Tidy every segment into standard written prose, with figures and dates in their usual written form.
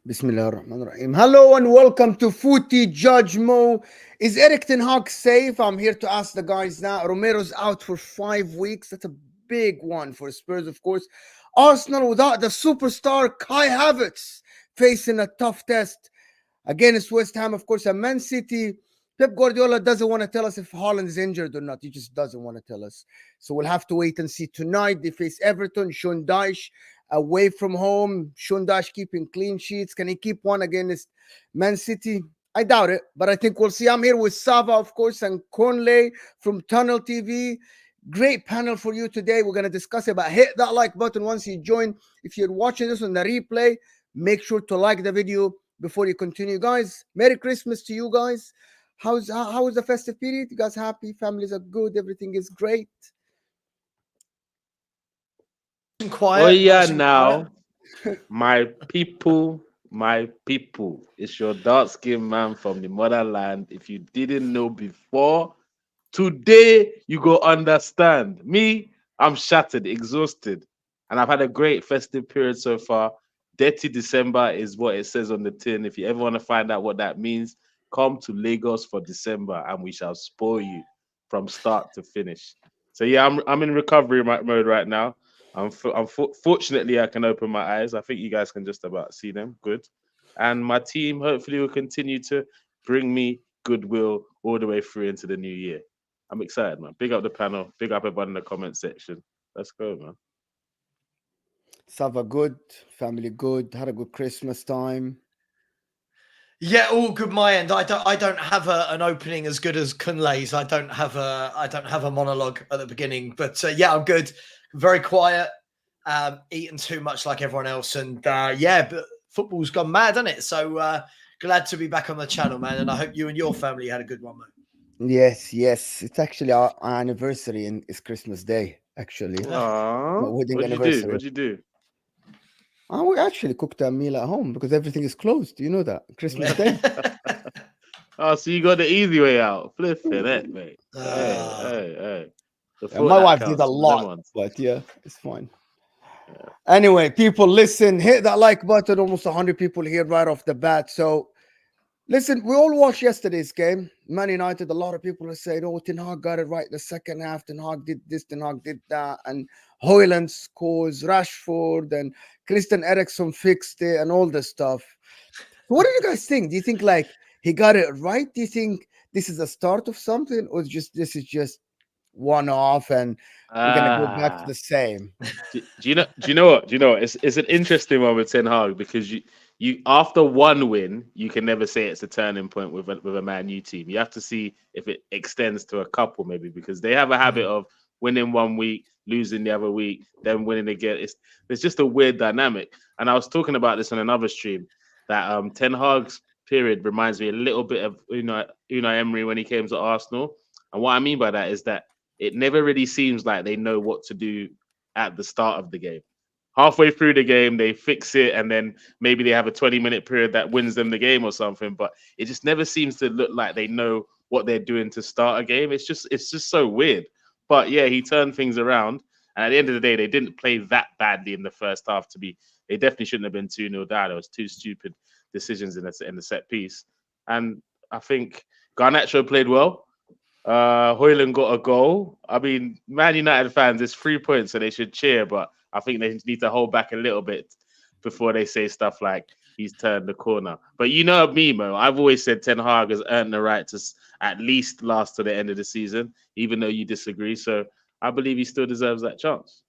Bismillah ar-Rahman ar-Rahim. Hello and welcome to Footy Judge Mo. Is Eric Ten Hag safe? I'm here to ask the guys now. Romero's out for 5 weeks. That's a big one for Spurs, of course. Arsenal without the superstar Kai Havertz facing a tough test against West Ham, of course, and Man City. Pep Guardiola doesn't want to tell us if Haaland is injured or not. He just doesn't want to tell us. So we'll have to wait and see. Tonight, they face Everton. Sean Dyche away from home. Sean Dyche keeping clean sheets. Can he keep one against Man City? I doubt it, but I think we'll see. I'm here with SAVVA, of course, and KUNLE from Tunnel TV. Great panel for you today. We're going to discuss it, but hit that like button once you join. If you're watching this on the replay, make sure to like the video before you continue, guys. Merry Christmas to you guys. How was the festive period? You guys happy? Families are good. Everything is great. Oh Quiet, yeah, nice and quiet. now my people, it's your dark skinned man from the motherland. If you didn't know before, today you go understand. Me, I'm shattered, exhausted, and I've had a great festive period so far. Dirty December is what it says on the tin. If you ever want to find out what that means, come to Lagos for December, and we shall spoil you from start to finish. So yeah, I'm in recovery mode right now. Fortunately I can open my eyes. I think you guys can just about see them. Good, and my team hopefully will continue to bring me goodwill all the way through into the new year. I'm excited, man. Big up the panel. Big up everyone in the comment section. Let's go, man. Sava good, family good, had a good Christmas time. Yeah, all good. My end. I don't have an opening as good as Kunle's. I don't have a monologue at the beginning, but yeah, I'm good. Very quiet. Eating too much like everyone else, and yeah, but football's gone mad, hasn't it? So glad to be back on the channel, man. And I hope you and your family had a good one, man. Yes. It's actually our anniversary and it's Christmas Day, actually. My Aww. wedding What'd you do? anniversary. What'd you do? We actually cooked a meal at home because everything is closed. You know that. Christmas Day. Oh, so you got the easy way out. Flipping Mm. it, mate. Hey. The Yeah, thought my that wife did a counts. One of them lot, ones. but yeah, it's fine. Yeah. Anyway, people, listen, hit that like button. Almost 100 people here right off the bat. So, listen, we all watched yesterday's game. Man United, a lot of people have said, oh, Ten Hag got it right the second half. Ten Hag did this, Ten Hag did that. And Hoyland scores, Rashford, and Christian Eriksen fixed it, and all this stuff. What do you guys think? Do you think, like, he got it right? Do you think this is a start of something? Or this is just one off and we're going to go back to Ah. the same? Do you know? Do you know what? Do you know what? It's an interesting one with Ten Hag because you after one win, you can never say it's a turning point with a Man U team. You have to see if it extends to a couple maybe because they have a habit of winning one week, losing the other week, then winning again. It's just a weird dynamic. And I was talking about this on another stream that Ten Hag's period reminds me a little bit of Unai Emery when he came to Arsenal. And what I mean by that is that it never really seems like they know what to do at the start of the game. Halfway through the game, they fix it, and then maybe they have a 20-minute period that wins them the game or something. But it just never seems to look like they know what they're doing to start a game. It's just so weird. But yeah, he turned things around, and at the end of the day, they didn't play that badly in the first half. To be, they definitely shouldn't have been 2-0 down. There was two stupid decisions in the set piece, and I think Garnacho played well. Hoyland got a goal. I mean, Man United fans, it's 3 points, so they should cheer, but I think they need to hold back a little bit before they say stuff like he's turned the corner. But you know me, Mo. I've always said Ten Hag has earned the right to at least last to the end of the season, even though you disagree. So I believe he still deserves that chance.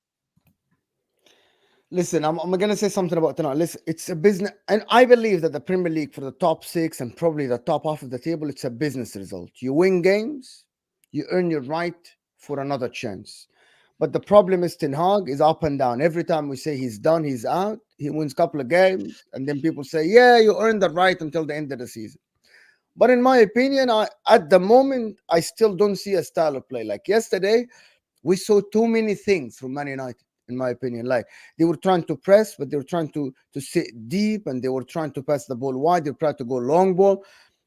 Listen, I'm going to say something about tonight. Listen, it's a business, and I believe that the Premier League for the top six and probably the top half of the table, it's a business result. You win games, you earn your right for another chance. But the problem is Ten Hag is up and down. Every time we say he's done, he's out. He wins a couple of games, and then people say, "Yeah, you earned the right until the end of the season." But in my opinion, at the moment, I still don't see a style of play. Like yesterday, we saw too many things from Man United, in my opinion. Like they were trying to press, but they were trying to sit deep, and they were trying to pass the ball wide. They were trying to go long ball.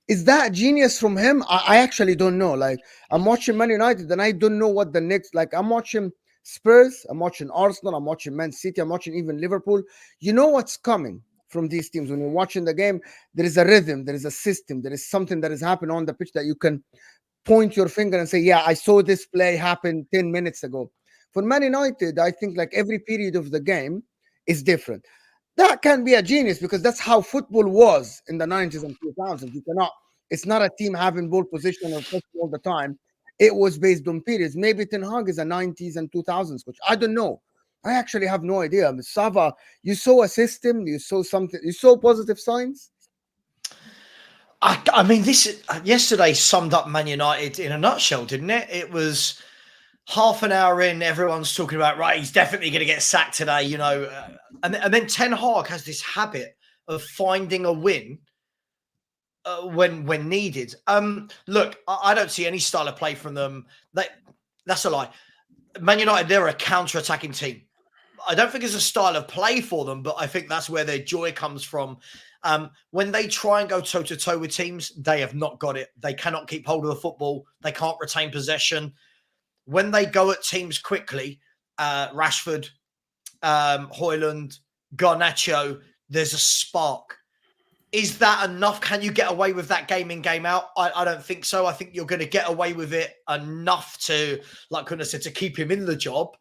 Is that genius from him? I actually don't know. Like I'm watching Man United, and I don't know what the next. Like I'm watching Spurs, I'm watching Arsenal, I'm watching Man City, I'm watching even Liverpool. You know what's coming from these teams. When you're watching the game, there is a rhythm, there is a system, there is something that is happening on the pitch that you can point your finger and say, yeah, I saw this play happen 10 minutes ago. For Man United, I think like every period of the game is different. That can be a genius because that's how football was in the 90s and 2000s. You cannot, it's not a team having ball position or possession all the time. It was based on periods. Maybe Ten Hag is a 90s and 2000s coach. I don't know. I actually have no idea. SAVVA, you saw a system, you saw something, you saw positive signs. I mean, this yesterday summed up Man United in a nutshell, didn't it? It was half an hour in, everyone's talking about, right, he's definitely going to get sacked today, you know. And then Ten Hag has this habit of finding a win when needed. Look, I don't see any style of play from them. That's a lie. Man United, they're a counter-attacking team. I don't think it's a style of play for them, but I think that's where their joy comes from. When they try and go toe-to-toe with teams, they have not got it. They cannot keep hold of the football. They can't retain possession. When they go at teams quickly, Rashford, Højlund, Garnacho, there's a spark. Is that enough? Can you get away with that game in, game out? I don't think so. I think you're going to get away with it enough to, like Kunle said, to keep him in the job.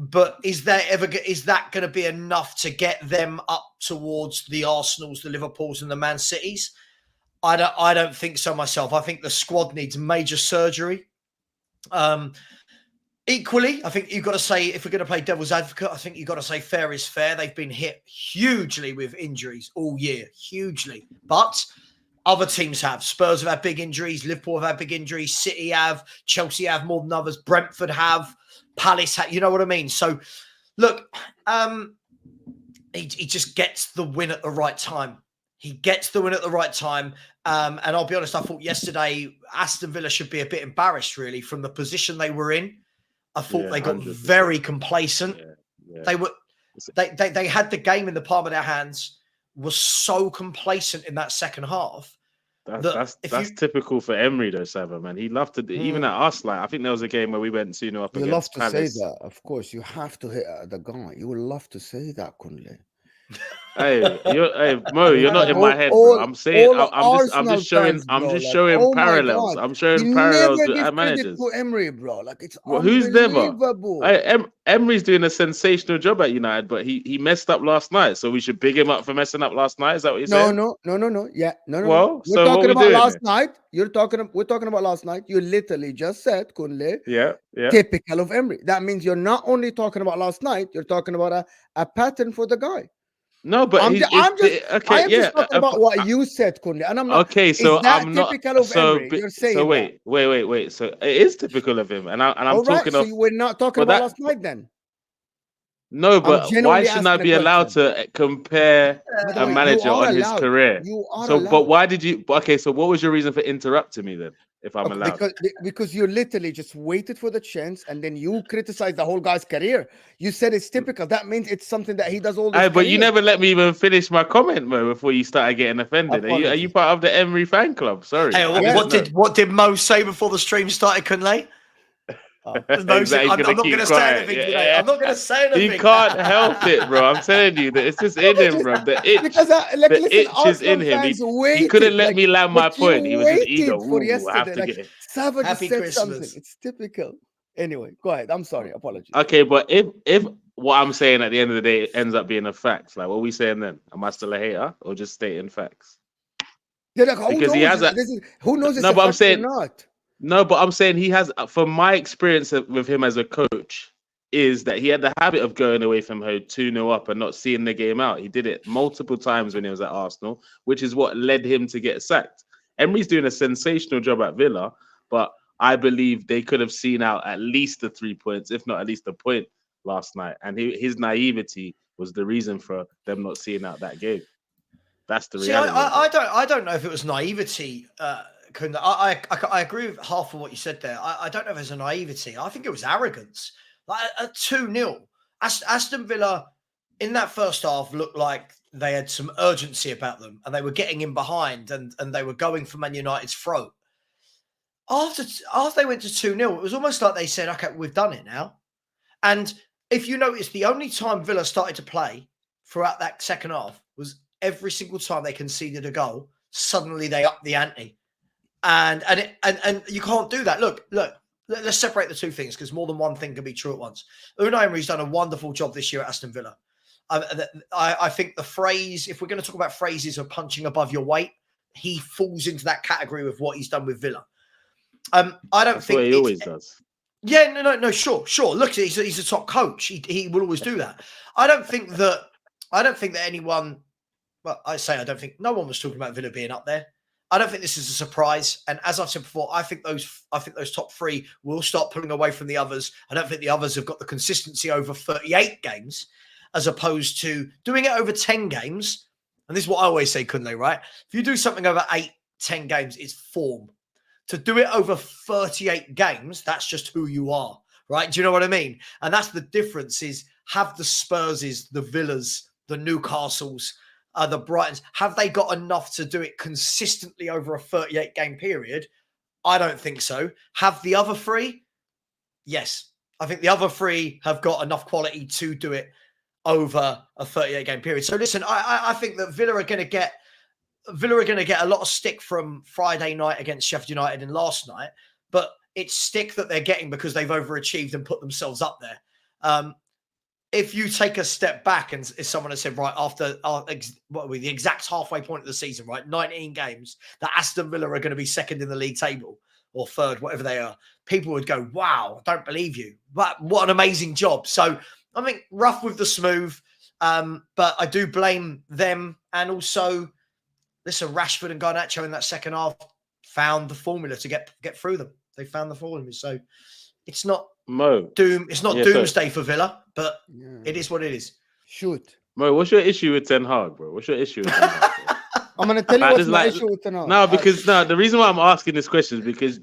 But is that going to be enough to get them up towards the Arsenals, the Liverpools, and the Man Cities? I don't think so myself. I think the squad needs major surgery. Equally, I think you've got to say, if we're going to play devil's advocate, I think you've got to say fair is fair. They've been hit hugely with injuries all year, hugely. But other teams have. Spurs have had big injuries. Liverpool have had big injuries. City have. Chelsea have more than others. Brentford have. Palace have. You know what I mean? So, look, he just gets the win at the right time. He gets the win at the right time. And I'll be honest, I thought yesterday Aston Villa should be a bit embarrassed, really, from the position they were in. I thought they got 100%. Very complacent. Yeah. They had the game in the palm of their hands, was so complacent in that second half. That's typical for Emery though, SAVVA, man. He loved to even at us. Like I think there was a game where we went 2-0 up against Palace. You love to say that, of course. You have to hit the guy. You would love to say that, Kunle. Hey, Mo, you're not in my head, bro. I'm saying, I'm just showing parallels. I'm showing parallels with managers. To Emery, bro. Like it's who's never? Emery's doing a sensational job at United, but he messed up last night, so we should big him up for messing up last night. Is that what you're saying? No. Yeah, no. Well, we're talking about last night. We're talking about last night. You literally just said, Kunle. Yeah. Typical of Emery. That means you're not only talking about last night. You're talking about a pattern for the guy. No, but I'm just talking about what you said, Kunle, and I'm not. Okay, so I'm not typical of Emery. You're saying so. Wait. So it is typical of him, and I'm talking of. So we're not talking about last night then. No, but why shouldn't I be allowed to compare a manager on his career? But why did you? Okay, so what was your reason for interrupting me then? If I'm allowed, because you literally just waited for the chance and then you criticized the whole guy's career. You said it's typical. That means it's something that he does all the time. But you never let me even finish my comment, Mo, before you started getting offended. Are you part of the Emery fan club? Sorry. Hey, what did Mo say before the stream started, Kunle? Exactly. I'm not going to say anything today. I'm not going to say anything. He can't help it, bro. I'm telling you that it's just in him, bro. The itch is in him. He couldn't let me land my point. He was just ego. For yesterday, I have to get it. SAVVA just said something. It's typical. Anyway, go ahead. I'm sorry. Apologies. Okay, but if what I'm saying at the end of the day ends up being a fact, like what are we saying then? Am I still a hater or just stating facts? Because he has who knows? No, but I'm saying not. No, but I'm saying he has, from my experience with him as a coach, is that he had the habit of going away from home 2-0 up and not seeing the game out. He did it multiple times when he was at Arsenal, which is what led him to get sacked. Emery's doing a sensational job at Villa, but I believe they could have seen out at least the 3 points, if not at least a point last night. And his naivety was the reason for them not seeing out that game. That's the reality. I don't know if it was naivety. I agree with half of what you said there. I don't know if it's a naivety. I think it was arrogance. Like at 2-0, Aston Villa in that first half looked like they had some urgency about them and they were getting in behind and they were going for Man United's throat. After they went to 2-0, it was almost like they said, okay, we've done it now. And if you notice, the only time Villa started to play throughout that second half was every single time they conceded a goal, suddenly they up the ante. And you can't do that. Look, let's separate the two things because more than one thing can be true at once. Unai Emery's done a wonderful job this year at Aston Villa. I think the phrase, if we're going to talk about phrases of punching above your weight, he falls into that category with what he's done with Villa. I don't That's think what he always does. Yeah, no, sure. Look, he's a top coach. He will always do that. I don't think that anyone. Well, I don't think no one was talking about Villa being up there. I don't think this is a surprise. And as I've said before, I think those top three will start pulling away from the others. I don't think the others have got the consistency over 38 games, as opposed to doing it over 10 games. And this is what I always say, KUNLE, right? If you do something over 8-10 games, it's form. To do it over 38 games, that's just who you are, right? Do you know what I mean? And that's the difference is have the Spurses, the Villas, the Newcastles, the Brightons, have they got enough to do it consistently over a 38-game period? I don't think so. Have the other three? Yes. I think the other three have got enough quality to do it over a 38-game period. So listen, I think that Villa are going to get a lot of stick from Friday night against Sheffield United and last night, but it's stick that they're getting because they've overachieved and put themselves up there. If you take a step back and if someone has said, right, after the exact halfway point of the season, right, 19 games, that Aston Villa are going to be second in the league table or third, whatever they are, people would go, wow, I don't believe you. What an amazing job. So I think rough with the smooth, but I do blame them. And also, listen, Rashford and Garnacho in that second half found the formula to get through them. They found the formula. So it's not doomsday for Villa, but it is what it is. Shoot. Mo, what's your issue with Ten Hag, bro? What's your issue with Ten Hag, bro? I'm going to tell you what's my issue with Ten Hag. No, because the reason why I'm asking this question is because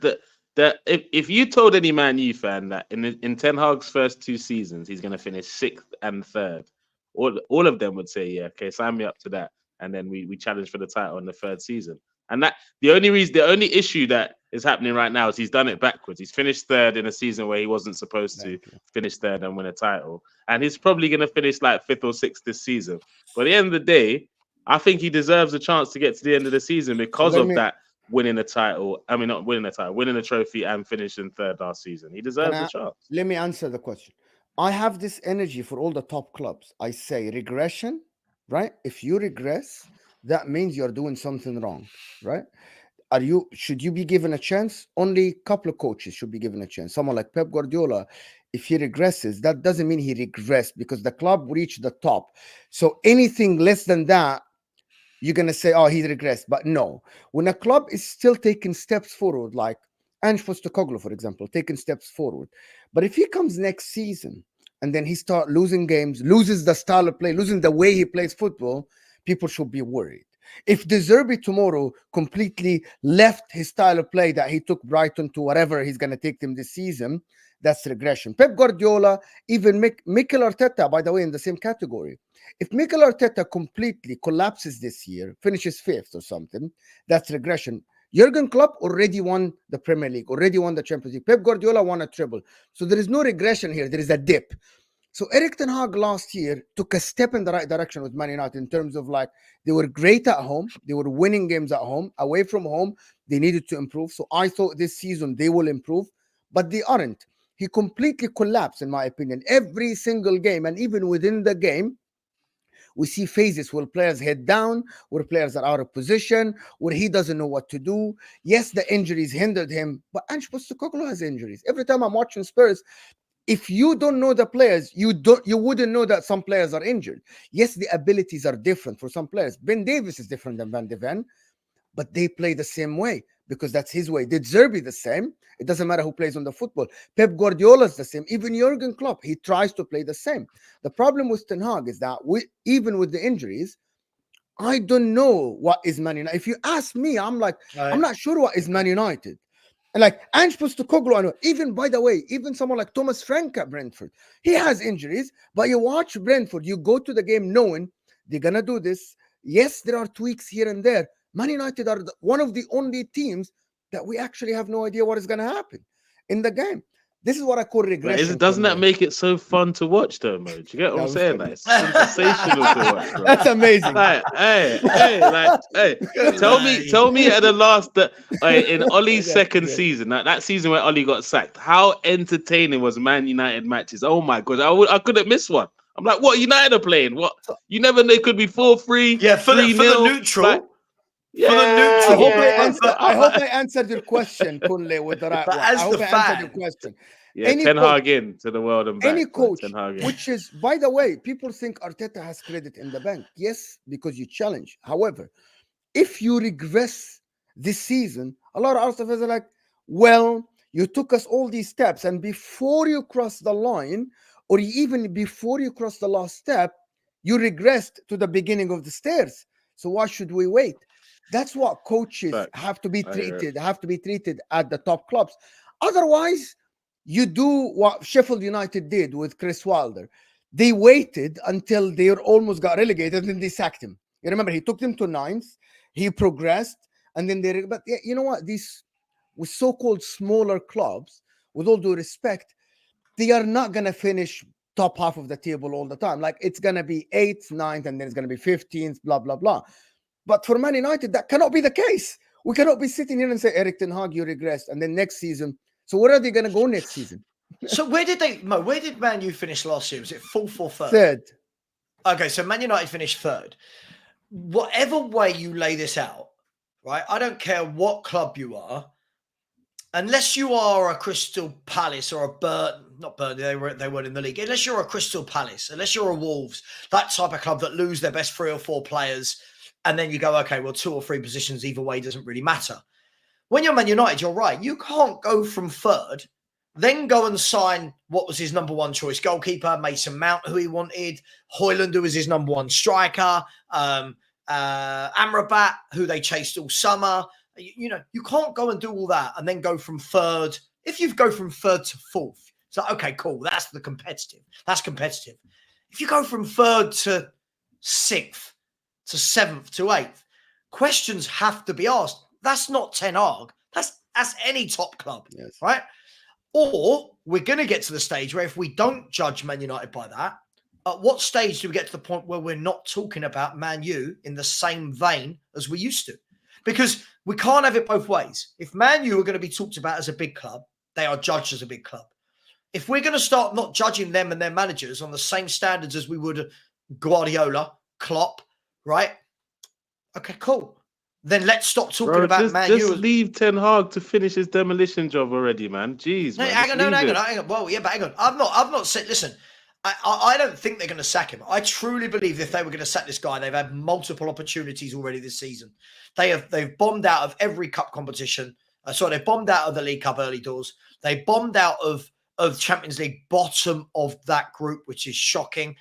if you told any Man U fan that in Ten Hag's first 2 seasons he's going to finish 6th and 3rd, all of them would say, yeah, okay, sign me up to that. And then we challenge for the title in the 3rd season. And that the only issue that is happening right now is he's done it backwards. He's finished 3rd in a season where he wasn't supposed to finish 3rd and win a title. And he's probably going to finish like 5th or 6th this season. But at the end of the day, I think he deserves a chance to get to the end of the season because of that winning a title. I mean, not winning a title, winning a trophy and finishing 3rd last season. He deserves a chance. Let me answer the question. I have this energy for all the top clubs. I say regression, right? If you regress, that means you're doing something wrong, right? Should you be given a chance? Only a couple of coaches should be given a chance. Someone like Pep Guardiola, if he regresses, that doesn't mean he regressed because the club reached the top. So anything less than that, you're going to say, oh, he regressed. But no, when a club is still taking steps forward, like Ange Postecoglou, for example, taking steps forward. But if he comes next season and then he starts losing games, loses the style of play, losing the way he plays football, people should be worried. If De Zerbi tomorrow completely left his style of play that he took Brighton to whatever he's going to take them this season, that's regression. Pep Guardiola, even Mikel Arteta, by the way, in the same category. If Mikel Arteta completely collapses this year, finishes 5th or something, that's regression. Jurgen Klopp already won the Premier League, already won the Champions League. Pep Guardiola won a treble. So there is no regression here. There is a dip. So Erik ten Hag last year took a step in the right direction with Man United in terms of like they were great at home. They were winning games at home. Away from home, they needed to improve. So I thought this season they will improve, but they aren't. He completely collapsed, in my opinion, every single game. And even within the game, we see phases where players head down, where players are out of position, where he doesn't know what to do. Yes, the injuries hindered him, but Ange Postecoglou has injuries. Every time I'm watching Spurs, if you don't know the players, you wouldn't know that some players are injured. Yes, the abilities are different for some players. Ben Davies is different than Van de Ven, but they play the same way because that's his way. Did Zerbi the same? It doesn't matter who plays on the football. Pep Guardiola is the same. Even Jurgen Klopp, he tries to play the same. The problem with Ten Hag is that even with the injuries, I don't know what is Man United. If you ask me, I'm like, I'm not sure what is Man United. And like Ange Postecoglou, even by the way, even someone like Thomas Frank at Brentford, he has injuries, but you watch Brentford, you go to the game knowing they're going to do this. Yes, there are tweaks here and there. Man United are one of the only teams that we actually have no idea what is going to happen in the game. This is what I call Like, regression. doesn't that Kunle. make it so fun to watch, though, Mo? Do you get what I'm Yeah, saying? Like, it's sensational to watch, bro. That's amazing. Like, hey, tell me at the last that in Ollie's second season, that season where Ollie got sacked, how entertaining was Man United matches? Oh my god, I couldn't miss one. I'm like, what United are playing? What you never know? It could be 4-3, Yeah, for the 3-0. neutral. Like, For the yeah, neutral. I hope I answered your question, Kunle, with the right But one. I as hope the I answered your fan- question. yeah. Any Ten coach- Hag in to the world and back. Any bro. coach, Ten Hag in. which is, by the way, people think Arteta has credit in the bank. Yes, because you challenge. However, if you regress this season, a lot of Arsenal fans are like, well, you took us all these steps, and before you cross the line, or even before you cross the last step, you regressed to the beginning of the stairs. So why should we wait? That's what coaches Facts. have to be I hear it. treated at the top clubs. Otherwise, you do what Sheffield United did with Chris Wilder. They waited until they almost got relegated, and then they sacked him. You remember, he took them to ninth, he progressed, and then they. But you know what? These with so-called smaller clubs, with all due respect, they are not gonna finish top half of the table all the time. Like, it's gonna be 8th, 9th, and then it's gonna be 15th, blah blah blah. But for Man United, that cannot be the case. We cannot be sitting here and say, Erik ten Hag, you regressed, and then next season. So where are they gonna go next season? So where did Man U finish last year? Was it 4th or 3rd? Third. Okay, so Man United finished 3rd. Whatever way you lay this out, right? I don't care what club you are, unless you are a Crystal Palace or a not Burnley, they weren't in the league. Unless you're a Crystal Palace, unless you're a Wolves, that type of club that lose their best 3 or 4 players, and then you go, okay, well, 2 or 3 positions either way doesn't really matter. When you're Man United, you're right. You can't go from 3rd, then go and sign what was his number 1 choice goalkeeper, Mason Mount, who he wanted, Højlund, who was his number 1 striker, Amrabat, who they chased all summer. You know, you can't go and do all that and then go from 3rd. If you go from 3rd to 4th, it's like, okay, cool. That's competitive. If you go from 3rd to 6th to 7th to 8th, questions have to be asked. That's not Ten Hag. That's any top club, Yes. right? Or we're going to get to the stage where if we don't judge Man United by that, at what stage do we get to the point where we're not talking about Man U in the same vein as we used to? Because we can't have it both ways. If Man U are going to be talked about as a big club, they are judged as a big club. If we're going to start not judging them and their managers on the same standards as we would Guardiola, Klopp, right? Okay, cool. Then let's stop talking about Man U. Just leave Ten Hag to finish his demolition job already, man. Jeez, man. Hang on. Well, yeah, but hang on. I've not said. Listen, I don't think they're going to sack him. I truly believe if they were going to sack this guy, they've had multiple opportunities already this season. They've bombed out of every cup competition. They've bombed out of the League Cup early doors. They bombed out of Champions League bottom of that group, which is shocking.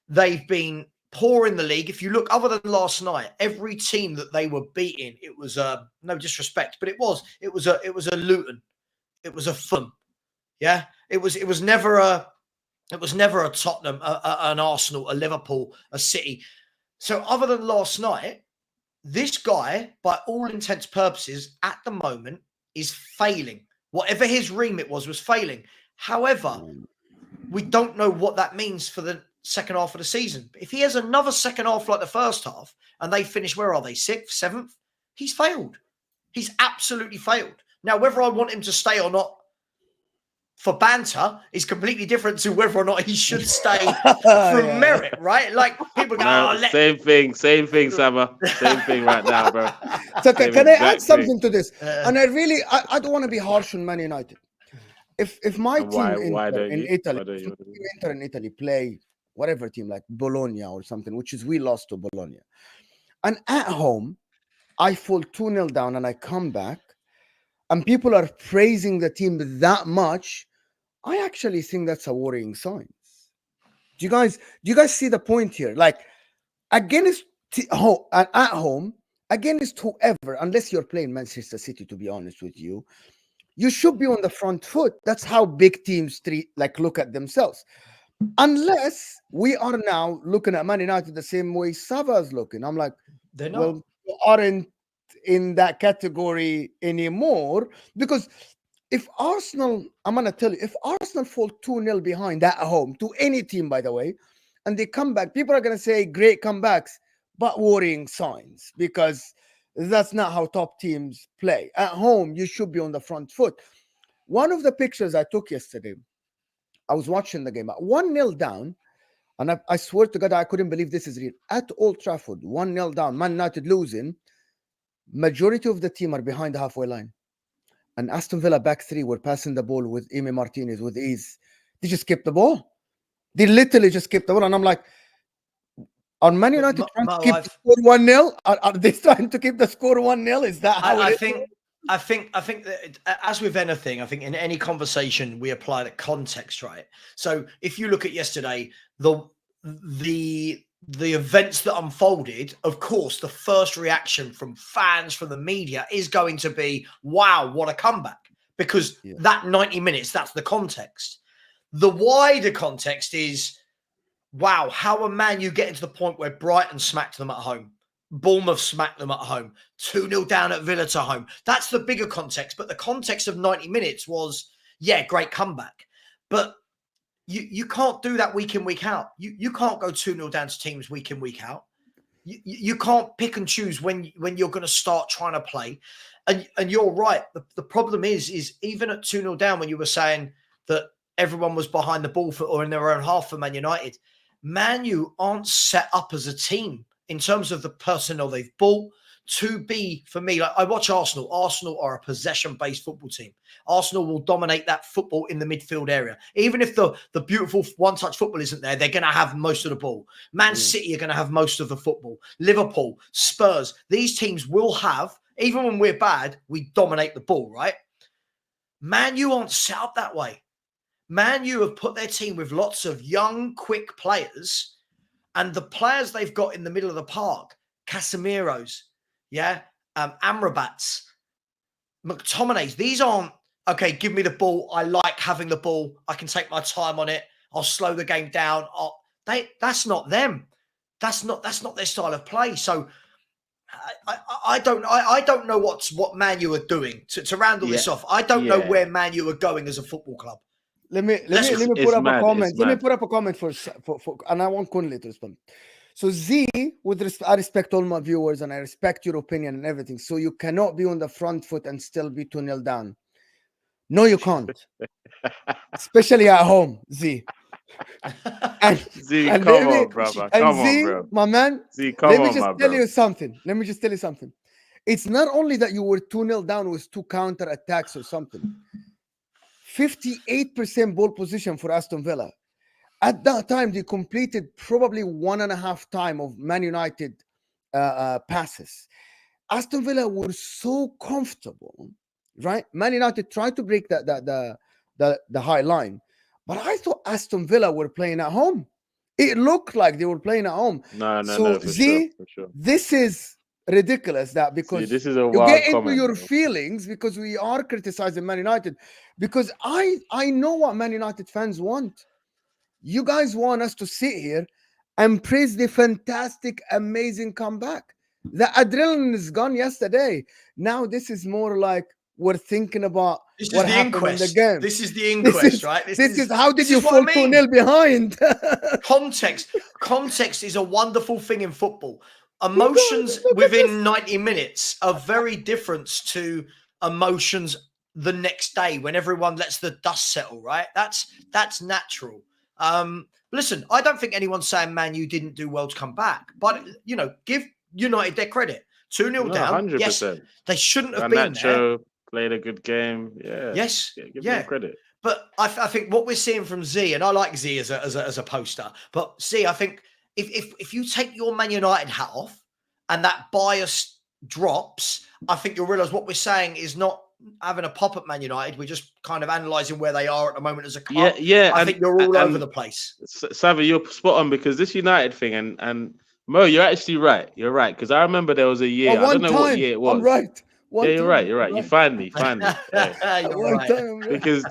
They've been poor in the league. If you look, other than last night, every team that they were beating, it was no disrespect, but it was a Luton, it was a Fulham, yeah. It was never a Tottenham, an Arsenal, a Liverpool, a City. So other than last night, this guy, by all intents purposes, at the moment is failing. Whatever his remit was failing. However, we don't know what that means for the second half of the season. If he has another second half like the first half and they finish, where are they? 6th, 7th? He's failed. He's absolutely failed. Now, whether I want him to stay or not for banter is completely different to whether or not he should stay from merit, right? Like people go, No, same thing, SAVVA. Same thing right now, bro. So can I add something to this? And I don't want to be harsh on Man United. If my team in Italy play whatever team like Bologna or something, which is we lost to Bologna, and at home I fall 2-0 down and I come back and people are praising the team that much, I actually think that's a worrying sign. Do you guys see the point here? Like, against at home, against whoever, unless you're playing Manchester City, to be honest with you, you should be on the front foot. That's how big teams look at themselves. Unless we are now looking at Man United the same way SAVVA is looking. I'm like, they're not. Well, you aren't in that category anymore, because if Arsenal, I'm gonna tell you, if Arsenal fall 2-0 behind at home to any team, by the way, and they come back, people are gonna say great comebacks, but worrying signs, because that's not how top teams play. At home, you should be on the front foot. One of the pictures I took yesterday, I was watching the game at 1-0 down, and I swear to God, I couldn't believe this is real. At Old Trafford, 1-0 down, Man United losing, majority of the team are behind the halfway line. And Aston Villa back three were passing the ball with Emi Martinez with ease. They just kept the ball. They literally just kept the ball. And I'm like, are Man United trying to keep the score 1-0? Are they trying to keep the score 1-0? Is that how it is? I think that, as with anything, I think in any conversation we apply the context, right? So if you look at yesterday, the events that unfolded, of course, the first reaction from fans, from the media, is going to be, wow, what a comeback. Because that 90 minutes, that's the context. The wider context is, wow, how are Man U getting to the point where Brighton smacked them at home? Bournemouth smacked them at home. 2-0 down at Villa to home. That's the bigger context. But the context of 90 minutes was, yeah, great comeback. But you can't do that week in, week out. You can't go 2-0 down to teams week in, week out. You can't pick and choose when you're going to start trying to play. And you're right. The problem is even at 2-0 down, when you were saying that everyone was behind the ball or in their own half for Man United, Man U aren't set up as a team in terms of the personnel they've bought to be, for me, like I watch Arsenal. Arsenal are a possession-based football team. Arsenal will dominate that football in the midfield area. Even if the beautiful one-touch football isn't there, they're going to have most of the ball. Man City are going to have most of the football. Liverpool, Spurs, these teams will have, even when we're bad, we dominate the ball, right? Man U aren't set up that way. Man U have put their team with lots of young, quick players, and the players they've got in the middle of the park, Casemiro's, Amrabat's, McTominay's, these aren't, okay, give me the ball. I like having the ball. I can take my time on it. I'll slow the game down. That's not them. That's not their style of play. So I don't know what Man U are doing to round all this off. I don't know where Man U are going as a football club. Let me put up a comment. Let me put up a comment for and I want KUNLE to respond. So Z, I respect all my viewers and I respect your opinion and everything. So you cannot be on the front foot and still be 2-0 down. No, you can't. Especially at home, Z. Z, come on, brother. Come on, bro. My man. Z, come on, Let me just tell you something. It's not only that you were 2-0 down with 2 counter attacks or something. 58% ball position for Aston Villa. At that time, they completed probably 1.5 time of Man United passes. Aston Villa were so comfortable, right? Man United tried to break the high line, but I thought Aston Villa were playing at home. It looked like they were playing at home. No, for sure. This is ridiculous, that because this is a you get into your feelings because we are criticizing Man United, because I know what Man United fans want. You guys want us to sit here and praise the fantastic, amazing comeback. The adrenaline is gone yesterday. Now this is more like we're thinking about what happened in the game. This is the inquest, right? This is how did you fall 2-0 behind? Context is a wonderful thing in football. Emotions within 90 minutes are very different to emotions the next day when everyone lets the dust settle, right? That's natural. Listen, I don't think anyone's saying Man U didn't do well to come back, but give United their credit. 2-0 down. 100%. Yes, they shouldn't have been there. Played a good game. Yeah. Yes. Give them credit. But I think what we're seeing from Z, and I like Z as a poster, but Z, I think if you take your Man United hat off and that bias drops, I think you'll realize what we're saying is not having a pop at Man United. We're just kind of analysing where they are at the moment as a club. Yeah. I think you're all over the place. SAVVA, you're spot on, because this United thing and Mo, you're actually right. You're right, because I remember there was a year. I don't know what year it was. I'm right. You're right. You find me. Because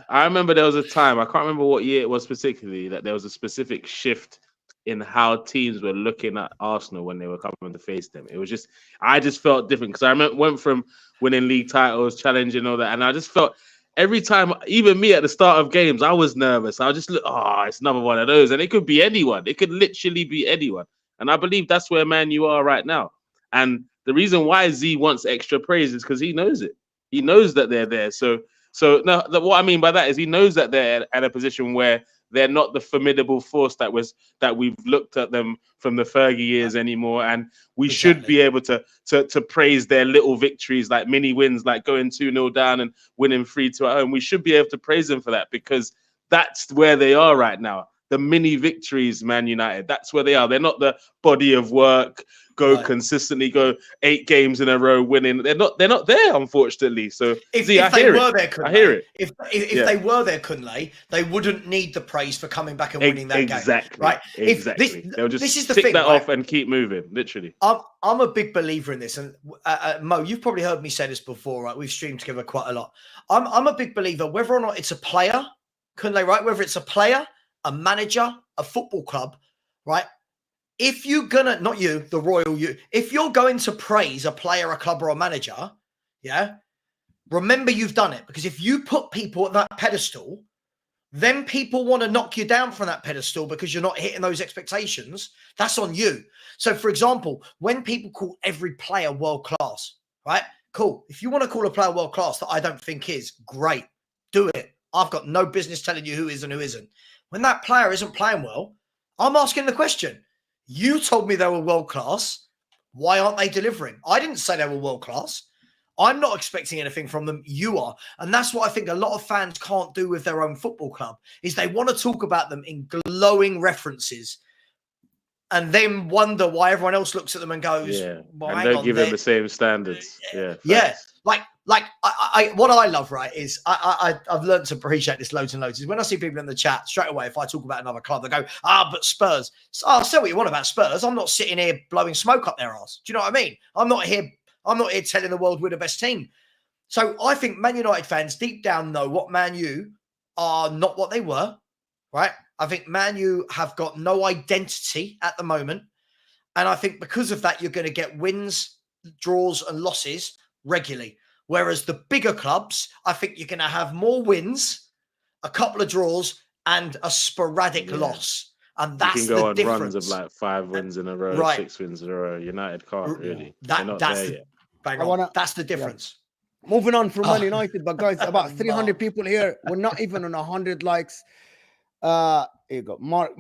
I remember there was a time, I can't remember what year it was specifically, that there was a specific shift in how teams were looking at Arsenal when they were coming to face them. It was just, I just felt different, because I went from winning league titles, challenging all that, and I just felt every time, even me at the start of games, I was nervous. I just look, oh, it's another one of those, and it could be anyone. It could literally be anyone, and I believe that's where Man U are right now. And the reason why Z wants extra praise is because he knows it. He knows that they're there. So no, what I mean by that is he knows that they're at a position where they're not the formidable force that we've looked at them from the Fergie years anymore, and we should be able to praise their little victories, like mini wins, like going 2-0 down and winning 3-2 at home. We should be able to praise them for that because that's where they are right now. The mini victories, Man United, that's where they are. They're not the body of work, consistently, go 8 games in a row winning. They're not there, unfortunately. So if they were there, I hear it. If they were there, KUNLE, they wouldn't need the praise for coming back and winning that game. Right? Exactly. They'll just this is the tick thing, that right? off and keep moving, literally. I'm a big believer in this. And Mo, you've probably heard me say this before, right? We've streamed together quite a lot. I'm a big believer, whether or not it's a player, KUNLE, right? Whether it's a player, a manager, a football club, right? If you're gonna, not you, the royal you, if you're going to praise a player, a club, or a manager, yeah, remember you've done it. Because if you put people at that pedestal, then people want to knock you down from that pedestal because you're not hitting those expectations. That's on you. So, for example, when people call every player world class, right? Cool. If you want to call a player world class that I don't think is, great, do it. I've got no business telling you who is and who isn't. When that player isn't playing well, I'm asking the question. You told me they were world class. Why aren't they delivering? I didn't say they were world class. I'm not expecting anything from them. You are. And that's what I think a lot of fans can't do with their own football club, is they want to talk about them in glowing references and then wonder why everyone else looks at them and goes, well, and don't give them the same standards. Yeah. Like what I love, right, is I've learned to appreciate this loads and loads. Is when I see people in the chat straight away, if I talk about another club, they go, but Spurs. So, say what you want about Spurs. I'm not sitting here blowing smoke up their arse. Do you know what I mean? I'm not here telling the world we're the best team. So I think Man United fans deep down know what Man U are not what they were, right? I think Man U have got no identity at the moment. And I think because of that, you're going to get wins, draws, and losses regularly. Whereas the bigger clubs, I think you're going to have more wins, a couple of draws, and a sporadic loss. And that's the difference. You can go on runs of like 5 wins in a row, 6 wins in a row. United can't really. They're not there yet. That's the difference. Yeah. Moving on from Man United, but guys, about 300 people here. We're not even on 100 likes. Here you go. Mark.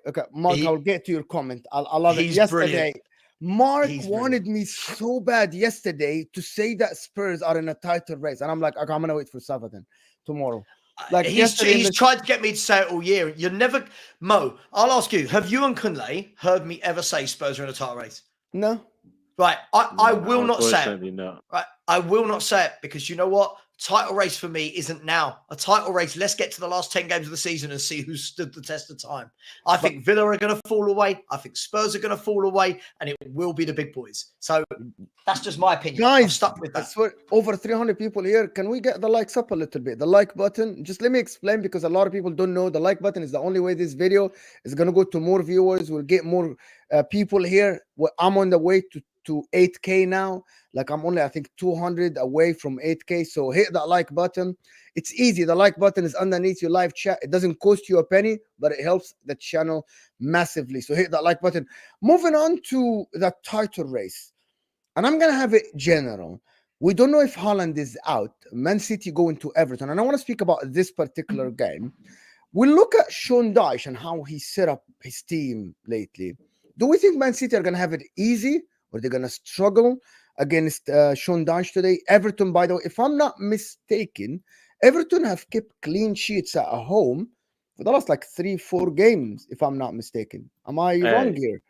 Okay, Mark, I'll get to your comment. I love it. Yesterday, brilliant. Mark wanted me so bad yesterday to say that Spurs are in a title race. And I'm like, okay, I'm going to wait for Saturday tomorrow. Like he's tried to get me to say it all year. You're never, Mo, I'll ask you, have you and KUNLE heard me ever say Spurs are in a title race? No. Right. I will not say it. No. Right. I will not say it because you know what? Title race for me isn't now. A title race, let's get to the last 10 games of the season and see who stood the test of time. I think Villa are going to fall away. I think Spurs are going to fall away, and it will be the big boys. So that's just my opinion. Guys, I'm stuck with that. I swear, over 300 people here. Can we get the likes up a little bit? The like button. Just let me explain because a lot of people don't know. The like button is the only way this video is going to go to more viewers. We'll get more people here. I'm on the way to 8K now. Like I'm only, I think, 200 away from 8K. So hit that like button. It's easy. The like button is underneath your live chat. It doesn't cost you a penny, but it helps the channel massively. So hit that like button. Moving on to the title race. And I'm going to have it general. We don't know if Haaland is out. Man City going to Everton. And I want to speak about this particular game. We look at Sean Dyche and how he set up his team lately. Do we think Man City are going to have it easy or they're going to struggle against Sean Dyche today? Everton, by the way, if I'm not mistaken, Everton have kept clean sheets at home for the last like 3-4 games, if I'm not mistaken. Am I wrong here?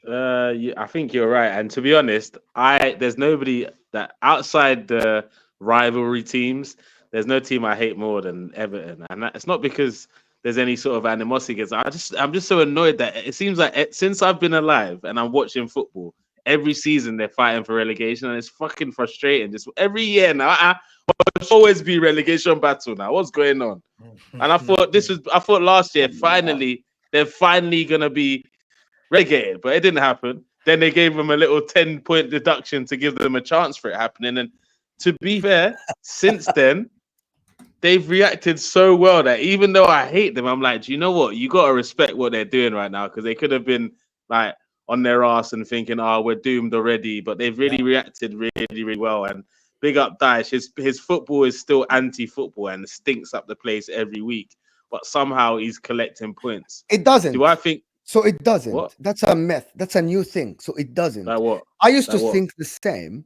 I think you're right. And to be honest, there's nobody that outside the rivalry teams, there's no team I hate more than Everton. And it's not because there's any sort of animosity against. I'm just so annoyed that it seems like since I've been alive and I'm watching football, every season they're fighting for relegation, and it's fucking frustrating. Just every year now, there'll always be relegation battle now. What's going on? And I thought last year they're finally gonna be relegated, but it didn't happen. Then they gave them a little 10-point deduction to give them a chance for it happening. And to be fair, since then, they've reacted so well that even though I hate them, I'm like, do you know what? You got to respect what they're doing right now, because they could have been like on their ass and thinking, oh, we're doomed already. But they've really reacted really well. And big up Daesh. His football is still anti-football and stinks up the place every week. But somehow he's collecting points. It doesn't. Do I think? So it doesn't. What? That's a myth. That's a new thing. So it doesn't. Like what? I used Like to what? think the same,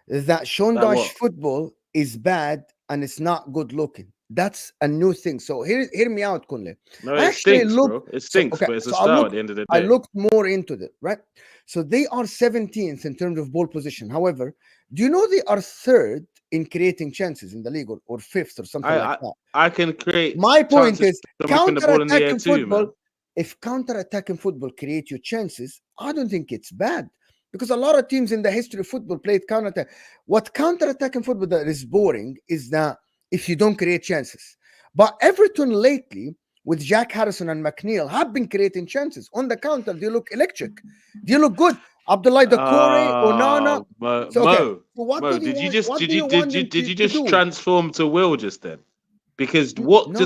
that Sean Like Dyche what? football is bad and it's not good looking. That's a new thing. So hear me out, Kunle. No, I it actually stinks, looked, bro. It stinks, okay, but it's a so style at the end of the I day. looked more into it, right? So they are 17th in terms of ball position. However, do you know they are third in creating chances in the league, or fifth or something like that? I can create. My point chances is, from whipping the ball in the air counter-attacking too, football, man. if counter-attacking football create you chances, I don't think it's bad. Because a lot of teams in the history of football played counter-attack. What counter-attacking football that is boring is that if you don't create chances. But Everton lately, with Jack Harrison and McNeil, have been creating chances. On the counter, they look electric. They look good. Abdullah Doucouré, Onana. So, okay. So what Mo, do you did you want? just What did do you you did want you them did you to just do? transform to Will just then? Because No, what no,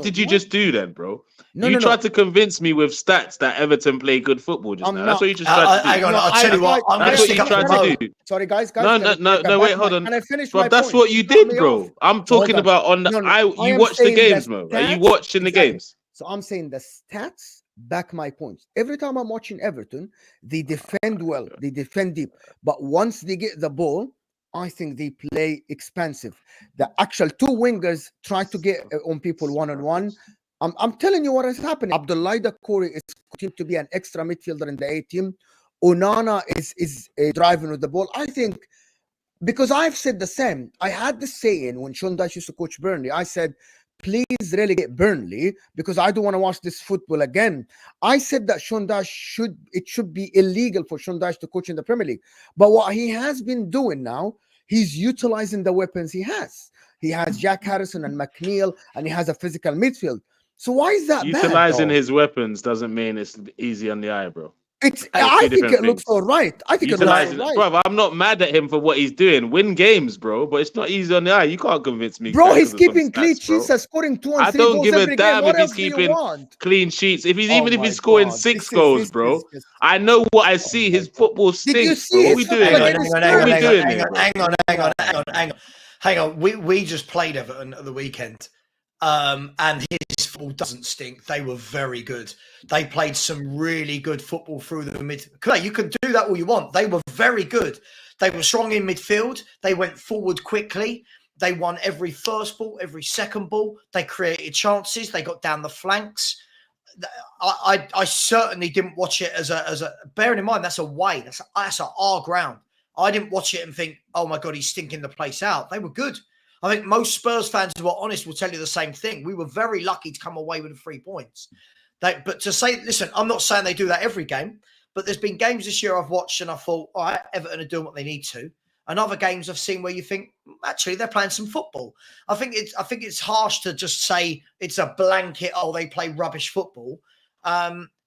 did you what? just do then, bro? No, you no, tried to convince me with stats that Everton play good football just I'm now. That's not. what you just tried to do. Hang on, I'll tell you what. I'm going That's to what stick you up for tried Mo. to do. Sorry, guys. No, wait, hold on. Can I finish Bro, my that's point? what you Cut me did, bro. off. I'm talking Hold on. about on the No, I you am watch the saying games, the Mo. Are you stats. watching the Exactly. games? So I'm saying the stats back my points. Every time I'm watching Everton, they defend well, they defend deep. But once they get the ball, I think they play expansive. The actual two wingers try to get on people one-on-one. I'm telling you what is happening. Abdullah Doucouré is continuing to be an extra midfielder in the A team. Onana is driving with the ball. I think, because I've said the same. I had the saying when Sean Dyche used to coach Burnley. I said, please relegate Burnley because I don't want to watch this football again. I said that Sean Dyche should be illegal for Sean Dyche to coach in the Premier League. But what he has been doing now, he's utilizing the weapons he has. He has Jack Harrison and McNeil, and he has a physical midfield. So why is that bad? Utilizing his weapons doesn't mean it's easy on the eye, bro. I think it looks all right. I think it looks all right. Bro, I'm not mad at him for what he's doing. Win games, bro, but it's not easy on the eye. You can't convince me. Bro, he's keeping clean sheets and scoring 2 and 3 I don't goals give a every damn game. if he's keeping clean sheets. If he's even if he's scoring 6 goals, bro. I know what I see. His football stinks, bro. What are we doing? Hang on. We just played Everton at the weekend. And his football doesn't stink. They were very good. They played some really good football through the mid. You can do that all you want. They were very good. They were strong in midfield. They went forward quickly. They won every first ball, every second ball. They created chances. They got down the flanks. I certainly didn't watch it as a. Bearing in mind that's away. That's our ground. I didn't watch it and think, oh my God, he's stinking the place out. They were good. I think most Spurs fans who are honest will tell you the same thing. We were very lucky to come away with 3 points. But to say, listen, I'm not saying they do that every game, but there's been games this year I've watched and I thought, all right, Everton are doing what they need to. And other games I've seen where you think, actually, they're playing some football. I think it's harsh to just say it's a blanket, oh, they play rubbish football.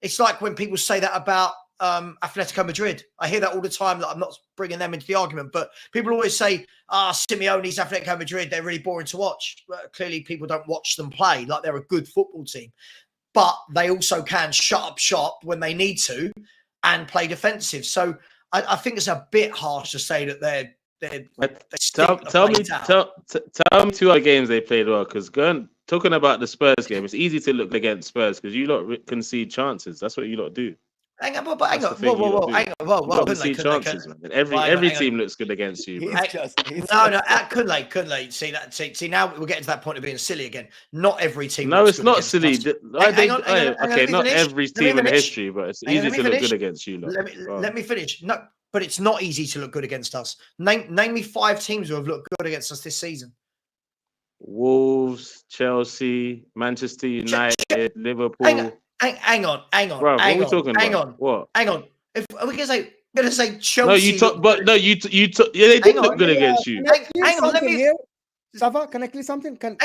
It's like when people say that about Atletico Madrid. I hear that all the time. That I'm not bringing them into the argument, but people always say, Simeone's Atletico Madrid, they're really boring to watch. Well, clearly people don't watch them play. Like, they're a good football team, but they also can shut up shop when they need to and play defensive. So I think it's a bit harsh to say that tell me 2 other games they played well, because talking about the Spurs game, it's easy to look against Spurs because you lot concede chances. That's what you lot do. Hang on. Whoa, chances, man. Every team looks good against you. KUNLE. See, now we're getting to that point of being silly again. Not every team. No, it's not silly. Hang on, not every team in history, but it's easy to look good against you. Let me finish. No, but it's not easy to look good against us. Name me 5 teams who have looked good against us this season. Wolves, Chelsea, Manchester United, Liverpool. Hang on. Bro, what are we talking about? What? Hang on. If are we gonna say Chelsea? No, you talk, but no, you talk. Yeah, they did look good against you. Hang on, let me. Savva, can I clear something? Before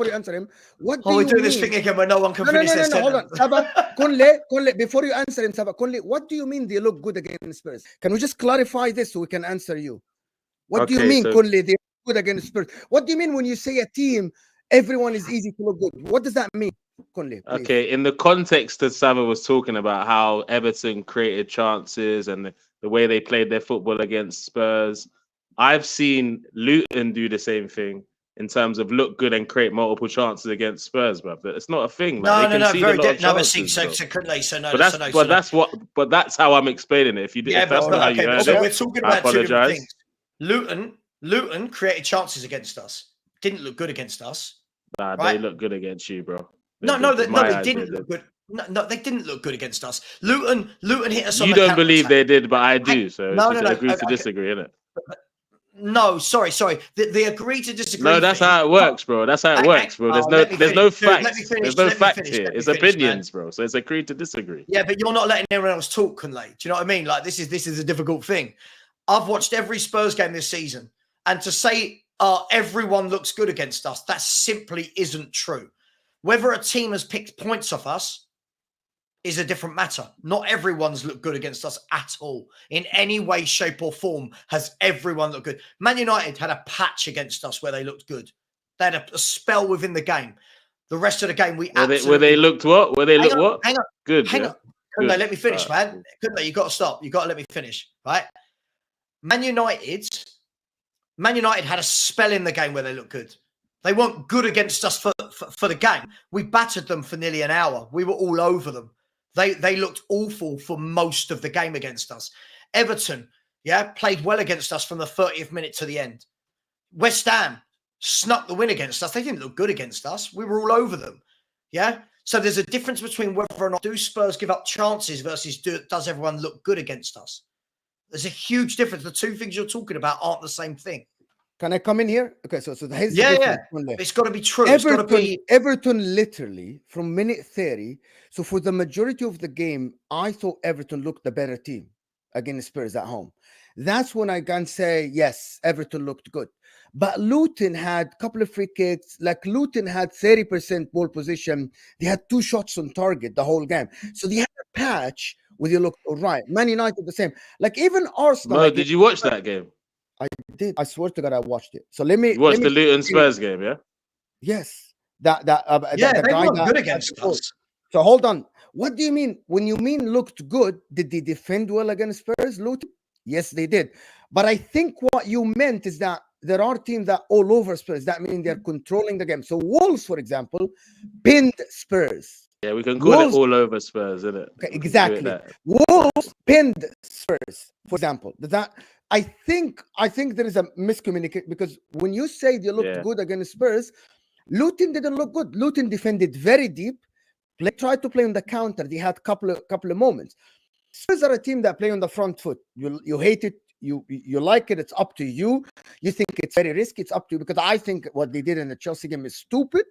you answer him, what do you mean? We do this thing again where no one can finish this. No, hold on. Savva, KUNLE, before you answer him, Savva, KUNLE, what do you mean they look good against Spurs? Can we just clarify this so we can answer you? What do you mean, KUNLE, they good against Spurs. What do you mean when you say a team, everyone is easy to look good? What does that mean, KUNLE? Okay, in the context that SAVVA was talking about how Everton created chances and the way they played their football against Spurs, I've seen Luton do the same thing in terms of look good and create multiple chances against Spurs, bro. But it's not a thing. Like, No. Very good. No, but chances, so KUNLE. So no. but that's how I'm explaining it. If that's not how you heard it, we're talking about two different things. Luton created chances against us. Didn't look good against us. Nah, right? They look good against you, bro. They didn't look good. No, they didn't look good against us. Luton hit us on the counter-attack. You don't believe they did, but I do. So no. Agree to disagree, innit? No, sorry. They agree to disagree. No, that's how it works, bro. That's how it works, bro. There's no facts. There's no facts here. It's opinions, bro. So it's agree to disagree. Yeah, but you're not letting everyone else talk, KUNLE. Do you know what I mean? Like this is a difficult thing. I've watched every Spurs game this season, and to say everyone looks good against us, that simply isn't true. Whether a team has picked points off us is a different matter. Not everyone's looked good against us at all. In any way, shape or form has everyone looked good. Man United had a patch against us where they looked good. They had a spell within the game. The rest of the game, were they looked what? Were they looked what? Hang on. Good. Hang on. KUNLE, let me finish, man. KUNLE, you got to stop. You got to let me finish, right? Man United had a spell in the game where they looked good. They weren't good against us for the game. We battered them for nearly an hour. We were all over them. They looked awful for most of the game against us. Everton, played well against us from the 30th minute to the end. West Ham snuck the win against us. They didn't look good against us. We were all over them. Yeah. So there's a difference between whether or not do Spurs give up chances versus does everyone look good against us. There's a huge difference. The two things you're talking about aren't the same thing. Can I come in here? Okay, so here's it's got to be true. Everton literally from minute 30. So for the majority of the game, I thought Everton looked the better team against Spurs at home. That's when I can say yes, Everton looked good. But Luton had a couple of free kicks. Like Luton had 30% ball position. They had 2 shots on target the whole game. So they had a patch where they looked all right. Man United the same. Like even Arsenal. No, did you watch that game? I did. I swear to God, I watched it. So let me. You watched the Luton Spurs game, yeah? Yes. The guy were good against us. So hold on. What do you mean when you mean looked good? Did they defend well against Spurs, Luton? Yes, they did. But I think what you meant is that there are teams that all over Spurs. That means they're controlling the game. So Wolves, for example, pinned Spurs. Yeah, we can call it all over Spurs, isn't it? Okay, exactly. Wolves pinned Spurs, for example. I think there is a miscommunication because when you say they looked good against Spurs, Luton didn't look good. Luton defended very deep. Tried to play on the counter. They had couple of moments. Spurs are a team that play on the front foot. You hate it. You like it. It's up to you. You think it's very risky. It's up to you because I think what they did in the Chelsea game is stupid.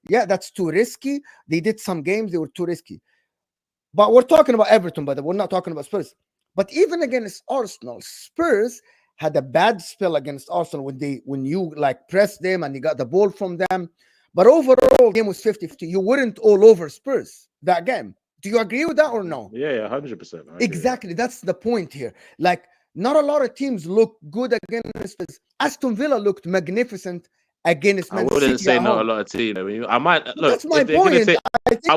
Yeah, that's too risky. They did some games they were too risky. But we're talking about Everton, but we're not talking about Spurs. But even against Arsenal, Spurs had a bad spell against Arsenal when you like pressed them and you got the ball from them. But overall, the game was 50-50. You weren't all over Spurs that game. Do you agree with that or no? Yeah, 100%. Exactly. That's the point here. Like, not a lot of teams look good against Spurs. Aston Villa looked magnificent against Man City. I wouldn't say not a lot of teams. I might look. That's my point. I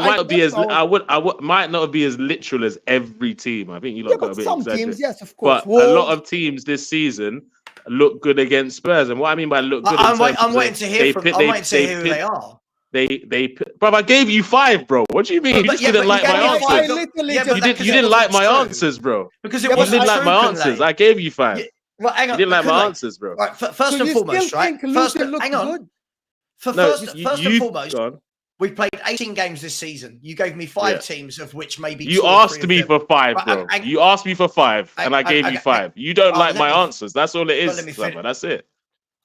might not be as literal as every team. I think you look got a bit some exaggerated. Teams, yes, of course. But a lot of teams this season look good against Spurs. And what I mean by look good, I'm waiting to hear who they are. Bro, I gave you 5, bro. What do you mean? You just didn't like my answers. You didn't like my answers, bro. Because you didn't like my answers. I gave you 5. Well, hang on. You didn't like my answers, bro. Right, first and foremost, right? First and foremost, we played 18 games this season. You gave me 5 teams, of which maybe you asked me for 5, bro. You asked me for 5, and I gave you 5. You don't like my answers. That's all it is. That's it.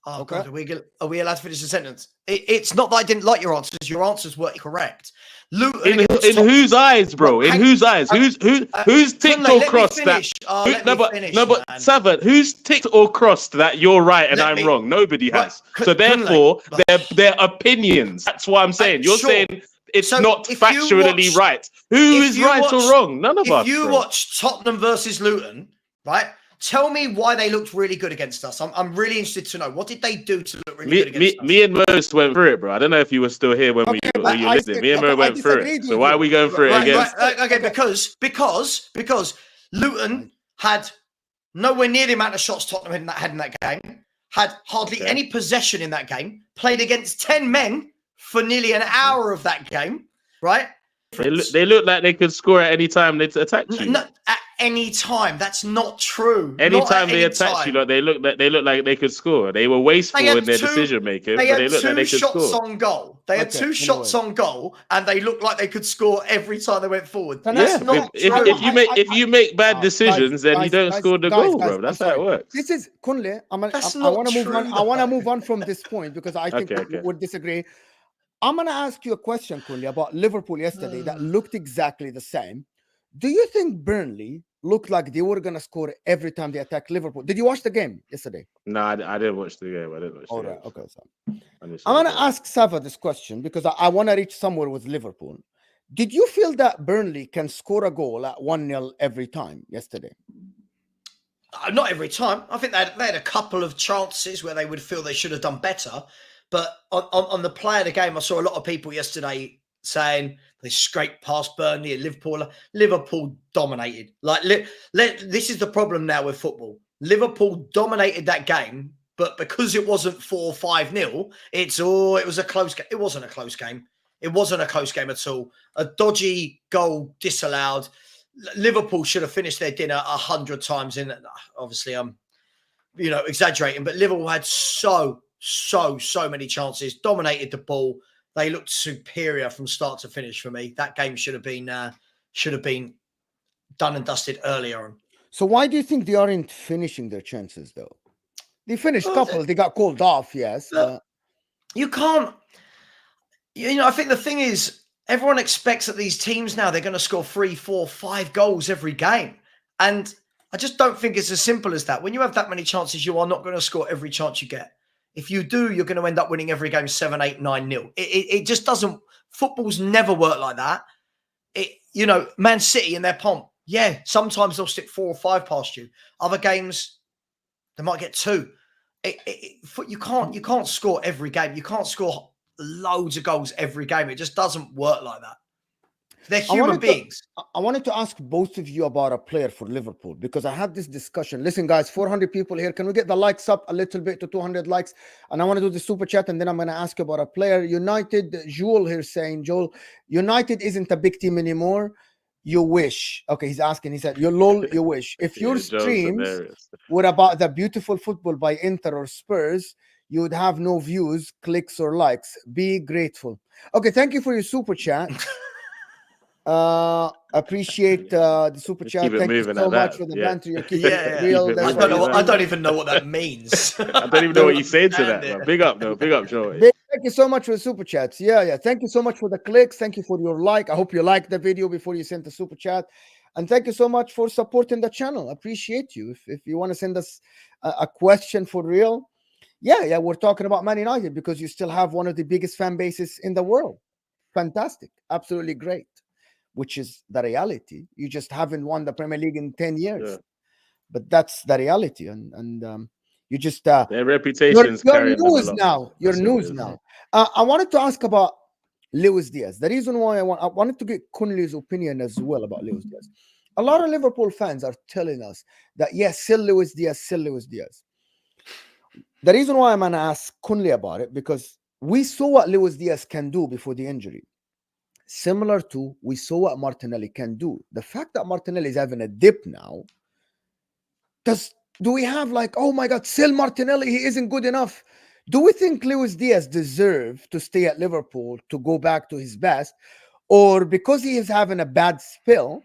Oh, God, are we allowed to finish the sentence? It's not that I didn't like your answers. Your answers were correct. Luton in whose eyes, bro? In whose eyes? Who's ticked or crossed that? But SAVVA, who's ticked or crossed that you're right and I'm wrong? Nobody has. So therefore, they're opinions. That's what I'm saying. You're saying it's not factually right. Who is right or wrong? None of us. If you watch Tottenham versus Luton, right? Tell me why they looked really good against us. I'm really interested to know. What did they do to look really good against us? Me and Most went through it, bro. I don't know if you were still here when Okay, when but you listened. Me and Mo went through it. So why are we going through it again? Okay, because Luton had nowhere near the amount of shots Tottenham had in that game, had hardly any possession in that game, played against 10 men for nearly an hour of that game, right? They look like they could score at any time they attacked you. No, at any time. That's not true. Anytime they attacked you, like they look like they could score. They were wasteful in their decision making, but they looked like they could score. They had 2 shots on goal. They had 2 shots on goal, and they looked like they could score every time they went forward. That's not true. If you make bad decisions, then you don't score the goal, bro. That's how it works. This is KUNLE. I want to move on. I want to move on from this point because I think we would disagree. I'm going to ask you a question, KUNLE, about Liverpool yesterday that looked exactly the same. Do you think Burnley looked like they were going to score every time they attacked Liverpool? Did you watch the game yesterday? No, I didn't watch the game. I didn't watch the game. Okay, so I'm going to ask SAVVA this question because I want to reach somewhere with Liverpool. Did you feel that Burnley can score a goal at 1-0 every time yesterday? Not every time. I think they had a couple of chances where they would feel they should have done better. But on the play of the game, I saw a lot of people yesterday saying they scraped past Burnley and Liverpool. Liverpool dominated. This is the problem now with football. Liverpool dominated that game, but because it wasn't 4-5-0, it was a close game. It wasn't a close game. It wasn't a close game at all. A dodgy goal disallowed. Liverpool should have finished their dinner 100 times. Obviously, I'm exaggerating, but Liverpool had so many chances, dominated the ball. They looked superior from start to finish for me. That game should have been done and dusted earlier on. So why do you think they aren't finishing their chances though? They finished a couple. They got called off, yes. You can't. I think the thing is, everyone expects that these teams now, they're going to score 3, 4, 5 goals every game. And I just don't think it's as simple as that. When you have that many chances, you are not going to score every chance you get. If you do, you're going to end up winning every game 7-8, 9-0. It just doesn't. Football's never worked like that. Man City in their pomp. Yeah, sometimes they'll stick 4 or 5 past you. Other games, they might get 2. You can't score every game. You can't score loads of goals every game. It just doesn't work like that. They're human beings. I wanted to ask both of you about a player for Liverpool because I had this discussion. Listen, guys, 400 people here. Can we get the likes up a little bit to 200 likes? And I want to do the super chat, and then I'm going to ask you about a player. United, Joel here saying, Joel, United isn't a big team anymore. You wish. Okay, he's asking. He said, you wish. If your streams were about the beautiful football by Inter or Spurs, you would have no views, clicks, or likes. Be grateful. Okay, thank you for your super chat. Appreciate the super chat. Thank you so much for the banter. You're keeping it real. I don't even know what that means. I don't even know what you say to that, man. Big up, though. Big up, Joey. Thank you so much for the super chats. Yeah. Thank you so much for the clicks. Thank you for your like. I hope you liked the video before you sent the super chat. And thank you so much for supporting the channel. Appreciate you. If you want to send us a question for real, yeah, we're talking about Man United because you still have one of the biggest fan bases in the world. Fantastic. Absolutely great. Which is the reality. You just haven't won the Premier League in 10 years. But that's the reality. And you just... their reputation's you're news now. You're news now. I wanted to ask about Luis Diaz. The reason why I wanted to get KUNLE's opinion as well about Luis Diaz. A lot of Liverpool fans are telling us that, yes, sell Luis Diaz, sell Luis Diaz. The reason why I'm going to ask KUNLE about it, because we saw what Luis Diaz can do before the injury. Similar to we saw what Martinelli can do. The fact that Martinelli is having a dip now, do we have like, oh my God, sell Martinelli, he isn't good enough? Do we think Luis Diaz deserves to stay at Liverpool to go back to his best? Or because he is having a bad spell,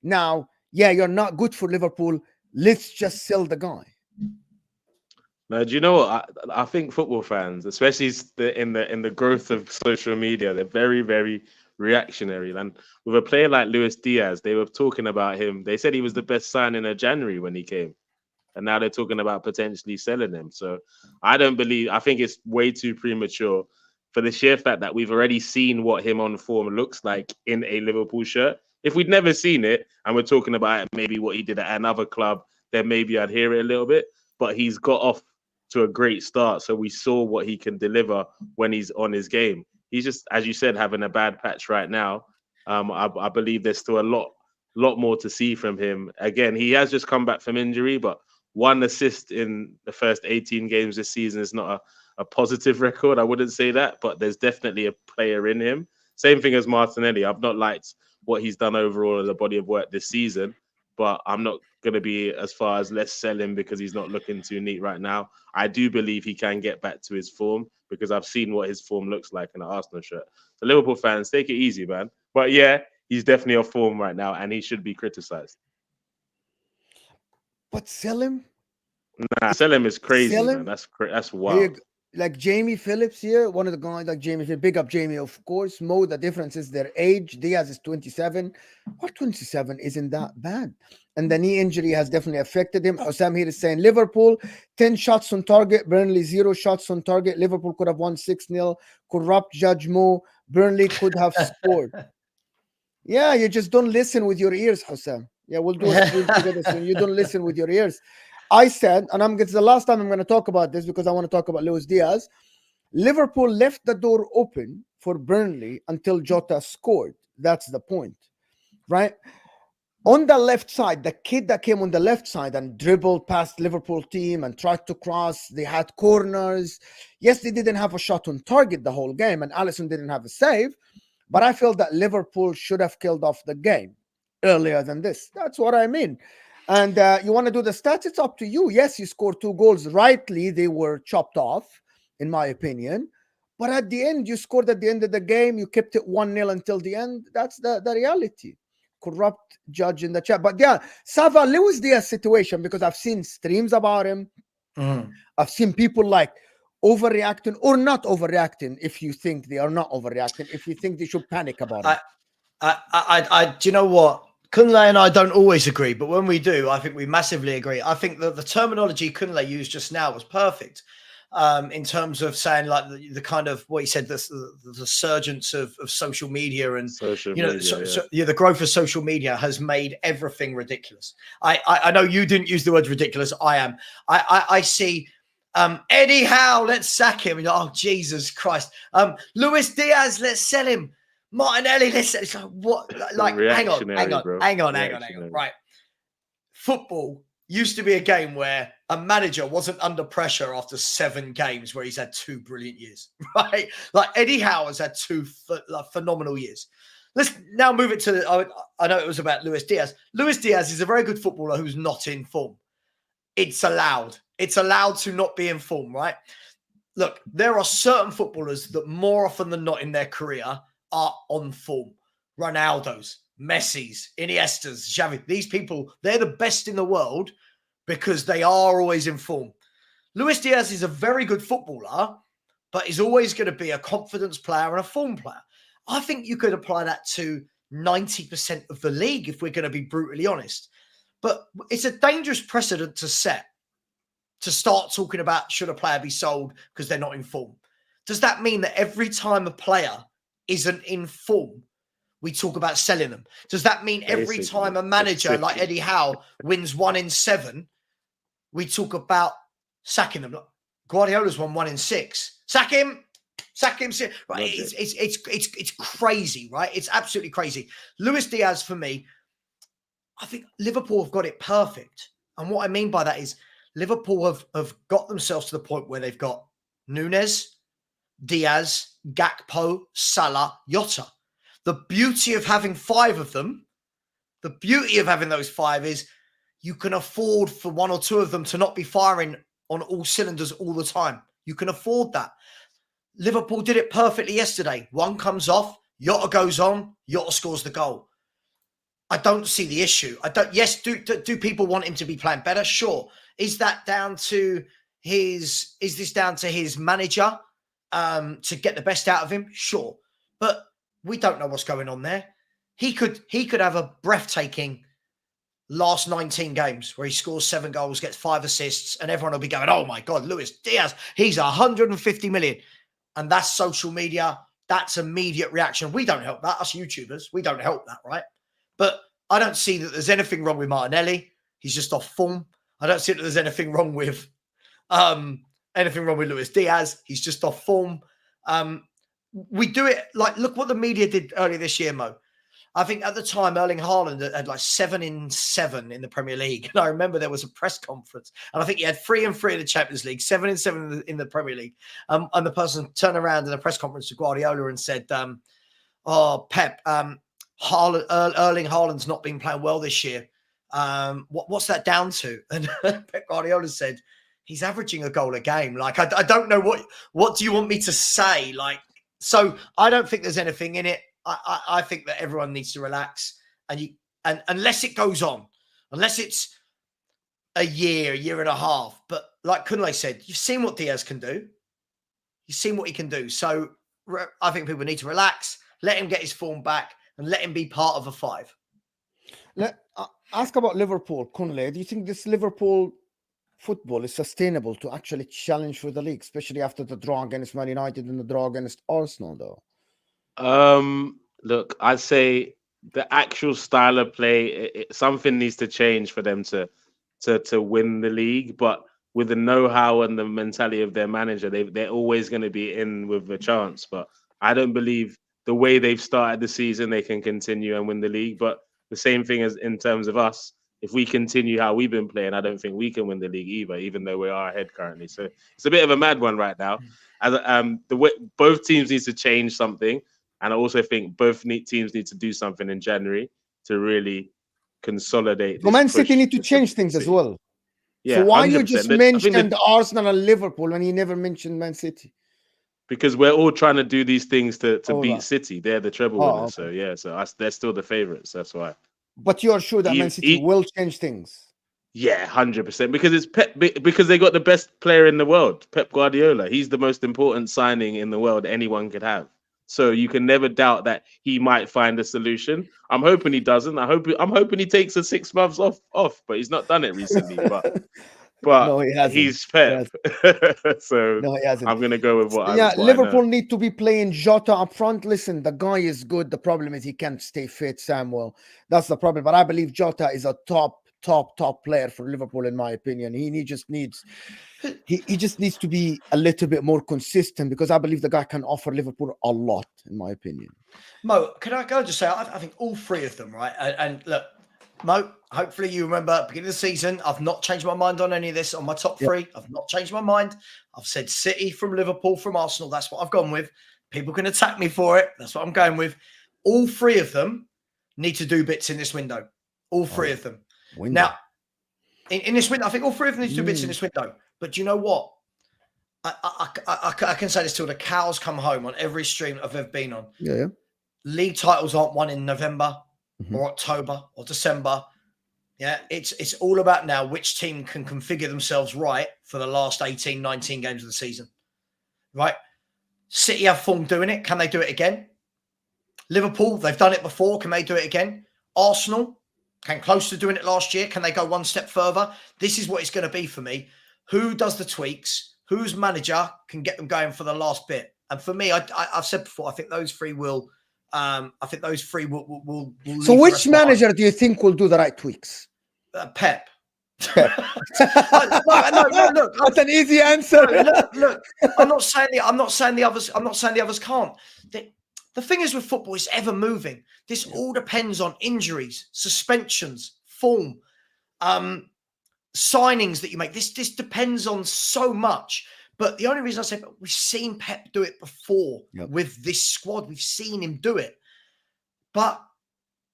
now, yeah, you're not good for Liverpool, let's just sell the guy? Now, do you know what? I think football fans, especially in the growth of social media, they're very, very reactionary. And with a player like Luis Diaz, they were talking about him. They said he was the best signing of January when he came. And now they're talking about potentially selling him. So I think it's way too premature for the sheer fact that we've already seen what him on form looks like in a Liverpool shirt. If we'd never seen it and we're talking about maybe what he did at another club, then maybe I'd hear it a little bit. But he's got off to a great start, so we saw what he can deliver when he's on his game. He's just, as you said, having a bad patch right now. I believe there's still a lot more to see from him. Again, he has just come back from injury, but 1 assist in the first 18 games this season is not a positive record. I wouldn't say that, but there's definitely a player in him. Same thing as Martinelli. I've not liked what he's done overall in the body of work this season, but I'm not going to be as far as let's sell him because he's not looking too neat right now. I do believe he can get back to his form because I've seen what his form looks like in an Arsenal shirt. So Liverpool fans, take it easy, man. But yeah, he's definitely off form right now and he should be criticised. But sell him? Nah, sell him is crazy, Sell him? man. That's wild. Like Jamie Phillips here, one of the guys like Jamie Phillips, big up Jamie, of course. Mo, the difference is their age. Diaz is 27. Or 27 isn't that bad. And the knee injury has definitely affected him. Osam here is saying Liverpool, 10 shots on target. Burnley, 0 shots on target. Liverpool could have won 6-0. Corrupt Judge Mo. Burnley could have scored. Yeah, you just don't listen with your ears, Hussam. Yeah, we'll do a stream together soon. You don't listen with your ears. I said, and it's the last time I'm going to talk about this because I want to talk about Luis Diaz. Liverpool left the door open for Burnley until Jota scored. That's the point, right? On the left side, the kid that came on the left side and dribbled past Liverpool team and tried to cross, they had corners. Yes, they didn't have a shot on target the whole game, and Alisson didn't have a save. But I feel that Liverpool should have killed off the game earlier than this. That's what I mean. And you want to do the stats? It's up to you. Yes, you scored 2 goals. Rightly, they were chopped off, in my opinion. But at the end, you scored at the end of the game. You kept it 1-0 until the end. That's the reality. Corrupt judge in the chat. But yeah, SAVVA, Luis Diaz situation, because I've seen streams about him. I've seen people like overreacting or not overreacting if you think they are not overreacting, if you think they should panic about it. Do you know what? KUNLE and I don't always agree, but when we do, I think we massively agree. I think that the terminology KUNLE used just now was perfect in terms of saying like the kind of what he said, the resurgence of social media and the growth of social media has made everything ridiculous. I know you didn't use the word ridiculous. I am. I see Eddie Howe, let's sack him. Oh, Jesus Christ. Luis Diaz, let's sell him. Martinelli, listen, it's like what? Like, hang on. Right. Football used to be a game where a manager wasn't under pressure after 7 games where he's had 2 brilliant years, right? Like Eddie Howe has had 2 phenomenal years. Let's now move it to, I know it was about Luis Diaz. Luis Diaz is a very good footballer who's not in form. It's allowed. It's allowed to not be in form, right? Look, there are certain footballers that more often than not in their career are on form. Ronaldo's, Messi's, Iniesta's, Xavi. These people, they're the best in the world because they are always in form. Luis Diaz is a very good footballer, but he's always going to be a confidence player and a form player. I think you could apply that to 90% of the league if we're going to be brutally honest. But it's a dangerous precedent to set, to start talking about should a player be sold because they're not in form. Does that mean that every time a player isn't in form, we talk about selling them? Does that mean every time a manager like Eddie Howe wins 1 in 7, we talk about sacking them? Guardiola's won 1 in 6. Sack him. Right? It's crazy, right? It's absolutely crazy. Luis Diaz, for me, I think Liverpool have got it perfect. And what I mean by that is Liverpool have got themselves to the point where they've got Núñez, Diaz, Gakpo, Salah, Jota. The beauty of having 5 of them, the beauty of having those 5 is you can afford for 1 or 2 of them to not be firing on all cylinders all the time. You can afford that. Liverpool did it perfectly yesterday. 1 comes off, Jota goes on, Jota scores the goal. I don't see the issue. Yes, do people want him to be playing better? Sure. Is that down to is this down to his manager to get the best out of him? Sure. But we don't know what's going on there. He could have a breathtaking last 19 games where he scores 7 goals, gets 5 assists, and everyone will be going, oh my God, Luis Diaz, he's 150 million. And that's social media. That's immediate reaction. We don't help that. Us YouTubers, we don't help that, right? But I don't see that there's anything wrong with Martinelli. He's just off form. I don't see that there's anything wrong with Luis Diaz. He's just off form. We do it like, look what the media did earlier this year, Mo. I think at the time, Erling Haaland had like 7 in 7 in the Premier League. And I remember there was a press conference. And I think he had 3 in 3 in the Champions League, 7 in 7 in the Premier League. And the person turned around in a press conference to Guardiola and said, oh, Pep, Erling Haaland's not been playing well this year. What's that down to? And Pep Guardiola said, he's averaging a goal a game. Like, I don't know what do you want me to say? Like, so I don't think there's anything in it. I think that everyone needs to relax, and unless it goes on, unless it's a year and a half. But like KUNLE said, you've seen what Diaz can do. You've seen what he can do. So I think people need to relax, let him get his form back, and let him be part of a 5. Ask about Liverpool, KUNLE. Do you think this Liverpool football is sustainable to actually challenge for the league, especially after the draw against Man United and the draw against Arsenal, though? Look, I'd say the actual style of play, something needs to change for them to win the league. But with the know-how and the mentality of their manager, they're always going to be in with a chance. But I don't believe the way they've started the season, they can continue and win the league. But the same thing as in terms of us, if we continue how we've been playing, I don't think we can win the league either, even though we are ahead currently. So it's a bit of a mad one right now. As the way both teams need to change something. And I also think both teams need to do something in January to really consolidate. The Man City need to change things as well. Yeah, so why 100%. you just mentioned Arsenal and Liverpool when you never mentioned Man City? Because we're all trying to do these things to beat right. City. They're the treble winners. Okay. So yeah, they're still the favourites. That's why. But you are sure that Man City will change things? Yeah, 100%. Because it's because they got the best player in the world, Pep Guardiola. He's the most important signing in the world anyone could have. So you can never doubt that he might find a solution. I'm hoping he doesn't. I'm hoping he takes a 6 months off, but he's not done it recently. But no, he hasn't. He's Pep. So no, he hasn't. I'm gonna go with what Liverpool need to be playing Jota up front. Listen, the guy is good. The problem is he can't stay fit, Samuel. That's the problem. But I believe Jota is a top player for Liverpool, in my opinion. He just needs to be a little bit more consistent, because I believe the guy can offer Liverpool a lot, in my opinion. Mo, can I go just say, I think all 3 of them, right? And look, Mo, hopefully you remember beginning of the season, I've not changed my mind on any of this on my top 3. Yep. I've not changed my mind. I've said City from Liverpool from Arsenal. That's what I've gone with. People can attack me for it. That's what I'm going with. All 3 of them need to do bits in this window. All 3 of them. Now, in this window, I think all 3 of them need to do bits in this window. But do you know what? I can say this till the cows come home on every stream I've ever been on. Yeah. League titles aren't won in November or October or December. Yeah, it's all about now which team can configure themselves right for the last 18, 19 games of the season. Right? City have form doing it. Can they do it again? Liverpool, they've done it before. Can they do it again? Arsenal came close to doing it last year. Can they go one step further? This is what it's going to be for me. Who does the tweaks? Whose manager can get them going for the last bit? And for me, I've said before, I think those 3 will. I think those 3 will so which manager do you think will do the right tweaks? Pep. No, look. That's an easy answer. Look. I'm not saying the others. I'm not saying the others can't. The thing is with football, it's ever moving. This all depends on injuries, suspensions, form, signings that you make. This depends on so much. But the only reason I say, we've seen Pep do it before with this squad. We've seen him do it. But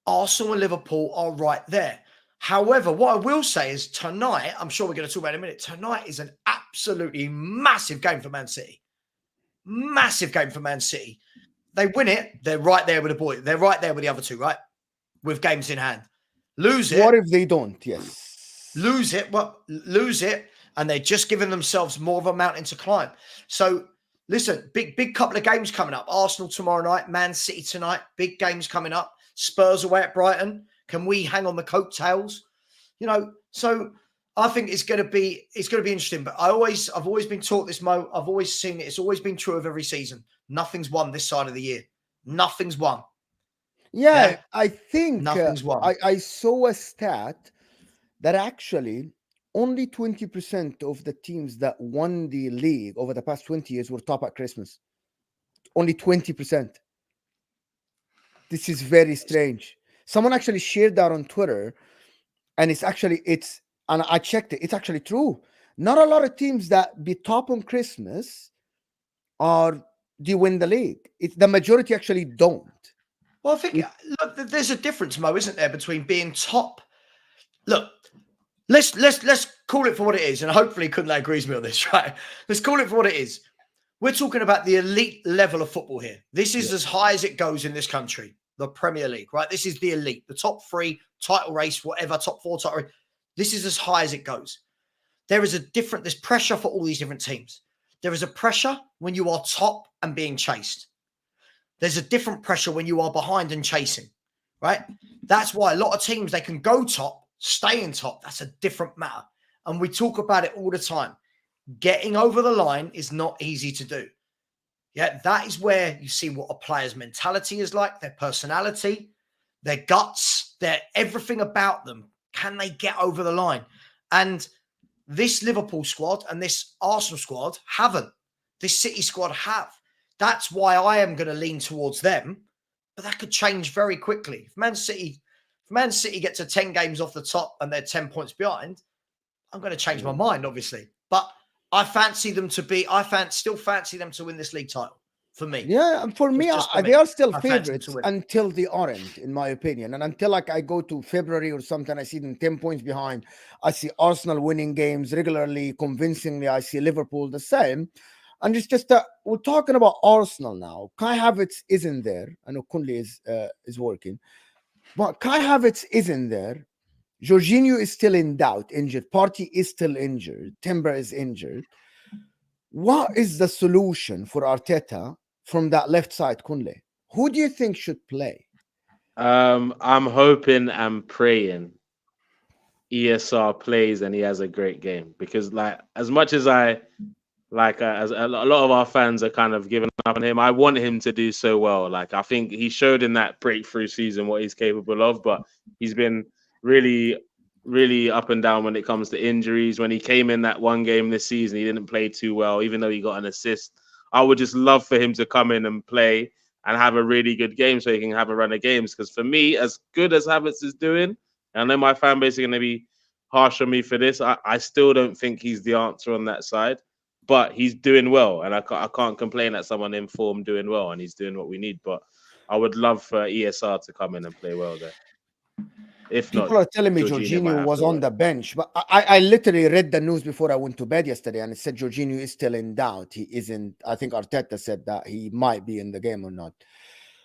Arsenal and Liverpool are right there. However, what I will say is tonight, I'm sure we're going to talk about it in a minute, tonight is an absolutely massive game for Man City. Massive game for Man City. They win it, they're right there with the boy. They're right there with the other 2, right? With games in hand. Lose it. What if they don't? Yes. Lose it, and they're just giving themselves more of a mountain to climb. So, listen, big couple of games coming up. Arsenal tomorrow night, Man City tonight. Big games coming up. Spurs away at Brighton. Can we hang on the coattails? So I think it's going to be interesting. But I've always been taught this, Mo. I've always seen it. It's always been true of every season. Nothing's won this side of the year. Nothing's won. Yeah, I think nothing's won. I saw a stat that actually only 20% of the teams that won the league over the past 20 years were top at Christmas. Only 20%. This is very strange. Someone actually shared that on Twitter, and and I checked it. It's actually true. Not a lot of teams that be top on Christmas do win the league. The majority actually don't. Well, I think look, there's a difference, Mo, isn't there, between being top. Look, let's call it for what it is, and hopefully KUNLE agrees with me on this, right? Let's call it for what it is. We're talking about the elite level of football here. This is as high as it goes in this country, the Premier League, right? This is the elite, the top 3 title race, whatever, top 4 title race. This is as high as it goes. There's pressure for all these different teams. There is a pressure when you are top and being chased. There's a different pressure when you are behind and chasing, right? That's why a lot of teams, they can go top, stay in top. That's a different matter. And we talk about it all the time. Getting over the line is not easy to do. Yeah, that is where you see what a player's mentality is like, their personality, their guts, their everything about them. Can they get over the line? And this Liverpool squad and this Arsenal squad haven't. This City squad have. That's why I am going to lean towards them. But that could change very quickly. If Man City get to 10 games off the top and they're 10 points behind, I'm going to change my mind, obviously. But I still fancy them to win this league title for me. Yeah, and for me, they are still favorites until they aren't, in my opinion. And until I go to February or something, I see them 10 points behind. I see Arsenal winning games regularly, convincingly. I see Liverpool the same. And it's just that we're talking about Arsenal now. Kai Havertz isn't there. I know KUNLE is working. But Kai Havertz isn't there. Jorginho is still in doubt, injured. Partey is still injured. Timber is injured. What is the solution for Arteta from that left side, KUNLE? Who do you think should play? I'm hoping and praying ESR plays and he has a great game, because as much as as a lot of our fans are kind of giving up on him, I want him to do so well. I think he showed in that breakthrough season what he's capable of, but he's been really, really up and down when it comes to injuries. When he came in that one game this season, he didn't play too well, even though he got an assist. I would just love for him to come in and play and have a really good game so he can have a run of games. Because for me, as good as Havertz is doing, and I know my fan base are going to be harsh on me for this, I still don't think he's the answer on that side. But he's doing well, and I can't complain at someone in form doing well, and he's doing what we need. But I would love for ESR to come in and play well there. If People not, are telling me Jorginho was on the bench, but I literally read the news before I went to bed yesterday, and it said Jorginho is still in doubt. He isn't. I think Arteta said that he might be in the game or not.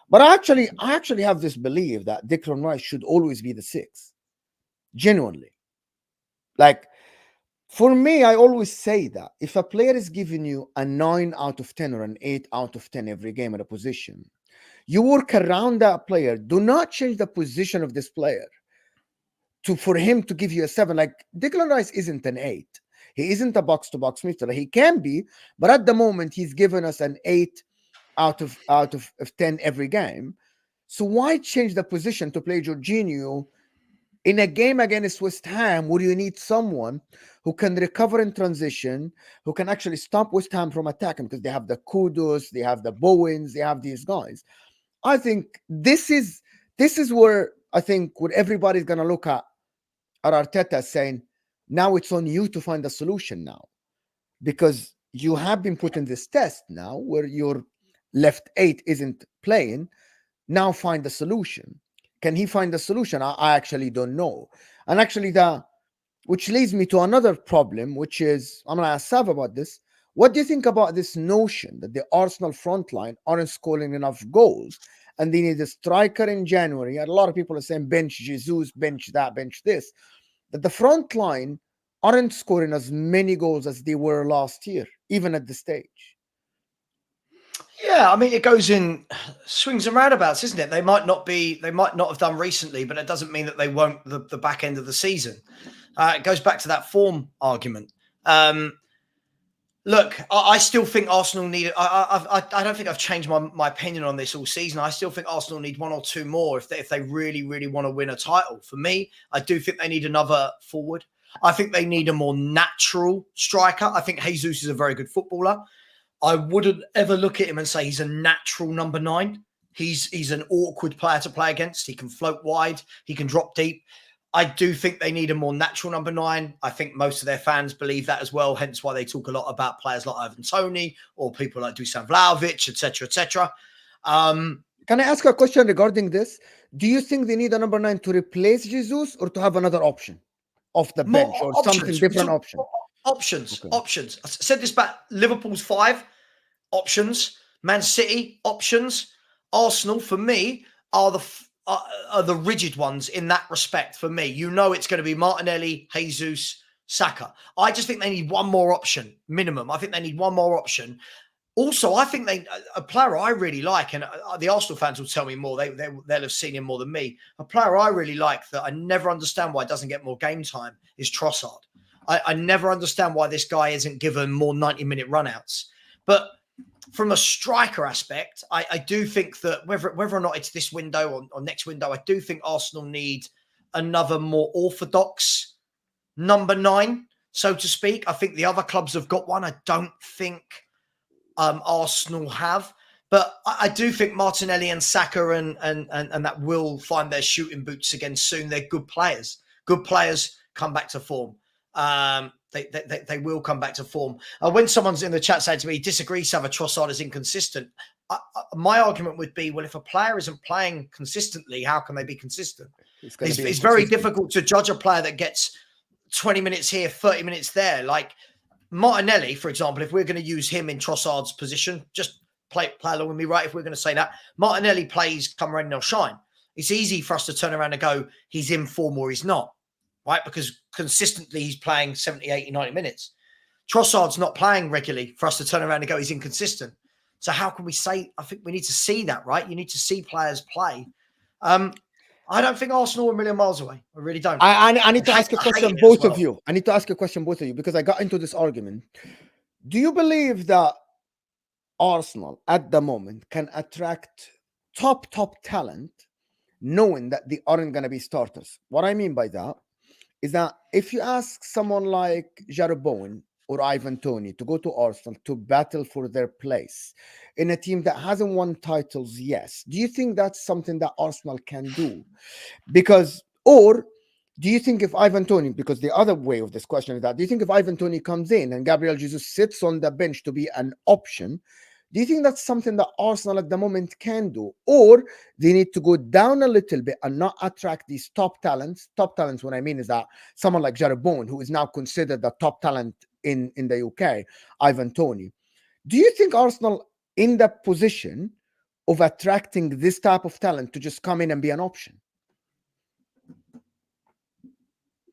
But I actually have this belief that Declan Rice should always be the 6. Genuinely. For me, I always say that if a player is giving you a 9 out of 10 or an 8 out of 10 every game at a position, you work around that player. Do not change the position of this player for him to give you a 7. Declan Rice isn't an 8. He isn't a box-to-box midfielder. He can be, but at the moment, he's given us an 8 out of 10 every game. So why change the position to play Jorginho in a game against West Ham, where you need someone who can recover in transition, who can actually stop West Ham from attacking, because they have the Kudus, they have the Bowens, they have these guys. I think this is where everybody's going to look at Arteta saying, now it's on you to find a solution now, because you have been put in this test now where your left 8 isn't playing. Now find the solution. Can he find the solution? I actually don't know. And actually, which leads me to another problem, which is, I'm going to ask SAVVA about this. What do you think about this notion that the Arsenal front line aren't scoring enough goals and they need a striker in January? And a lot of people are saying bench Jesus, bench that, bench this. That the front line aren't scoring as many goals as they were last year, even at this stage. Yeah, I mean, it goes in swings and roundabouts, isn't it? They might not have done recently, but it doesn't mean that they won't the back end of the season. It goes back to that form argument. Look, I still think Arsenal need. I don't think I've changed my opinion on this all season. I still think Arsenal need 1 or 2 more if they really, really want to win a title. For me, I do think they need another forward. I think they need a more natural striker. I think Jesus is a very good footballer. I wouldn't ever look at him and say he's a natural number 9. He's an awkward player to play against. He can float wide. He can drop deep. I do think they need a more natural number 9. I think most of their fans believe that as well. Hence why they talk a lot about players like Ivan Toney or people like Dusan Vlahovic, etc., etc. Can I ask a question regarding this? Do you think they need a number 9 to replace Jesus or to have another option off the bench or something different option? Options. I said this about Liverpool's 5 options, Man City options, Arsenal for me are the rigid ones in that respect. For me, it's going to be Martinelli, Jesus, Saka. I just think they need one more option minimum. I think they need one more option. Also, I think a player I really like, and the Arsenal fans will tell me more. They'll have seen him more than me. A player I really like that I never understand why doesn't get more game time is Trossard. I never understand why this guy isn't given more 90-minute runouts. But from a striker aspect, I do think that whether or not it's this window or next window, I do think Arsenal need another more orthodox number 9, so to speak. I think the other clubs have got one. I don't think Arsenal have. But I do think Martinelli and Saka and that will find their shooting boots again soon. They're good players. Good players come back to form. They will come back to form. When someone's in the chat saying to me, disagrees Savva Trossard is inconsistent, my argument would be, well, if a player isn't playing consistently, how can they be consistent? It's very difficult to judge a player that gets 20 minutes here, 30 minutes there. Like Martinelli, for example, if we're going to use him in Trossard's position, just play along with me, right? If we're going to say that, Martinelli plays come rain or shine. It's easy for us to turn around and go, he's in form or he's not. Right? Because consistently he's playing 70, 80, 90 minutes. Trossard's not playing regularly for us to turn around and go, he's inconsistent. So how can we say, I think we need to see that, right? You need to see players play. I don't think Arsenal are a million miles away. I really don't. I need to ask a question, both of you. I need to ask a question, both of you, because I got into this argument. Do you believe that Arsenal at the moment can attract top talent knowing that they aren't going to be starters? What I mean by that is that if you ask someone like Jarrod Bowen or Ivan Toney to go to Arsenal to battle for their place in a team that hasn't won titles, yes, do you think that's something that Arsenal can do? Or do you think if Ivan Toney, because the other way of this question is that, do you think if Ivan Toney comes in and Gabriel Jesus sits on the bench to be an option, do you think that's something that Arsenal at the moment can do? Or they need to go down a little bit and not attract these top talents? Top talents, what I mean is that someone like Jarrod Bowen, who is now considered the top talent in the UK, Ivan Toney. Do you think Arsenal in the position of attracting this type of talent to just come in and be an option?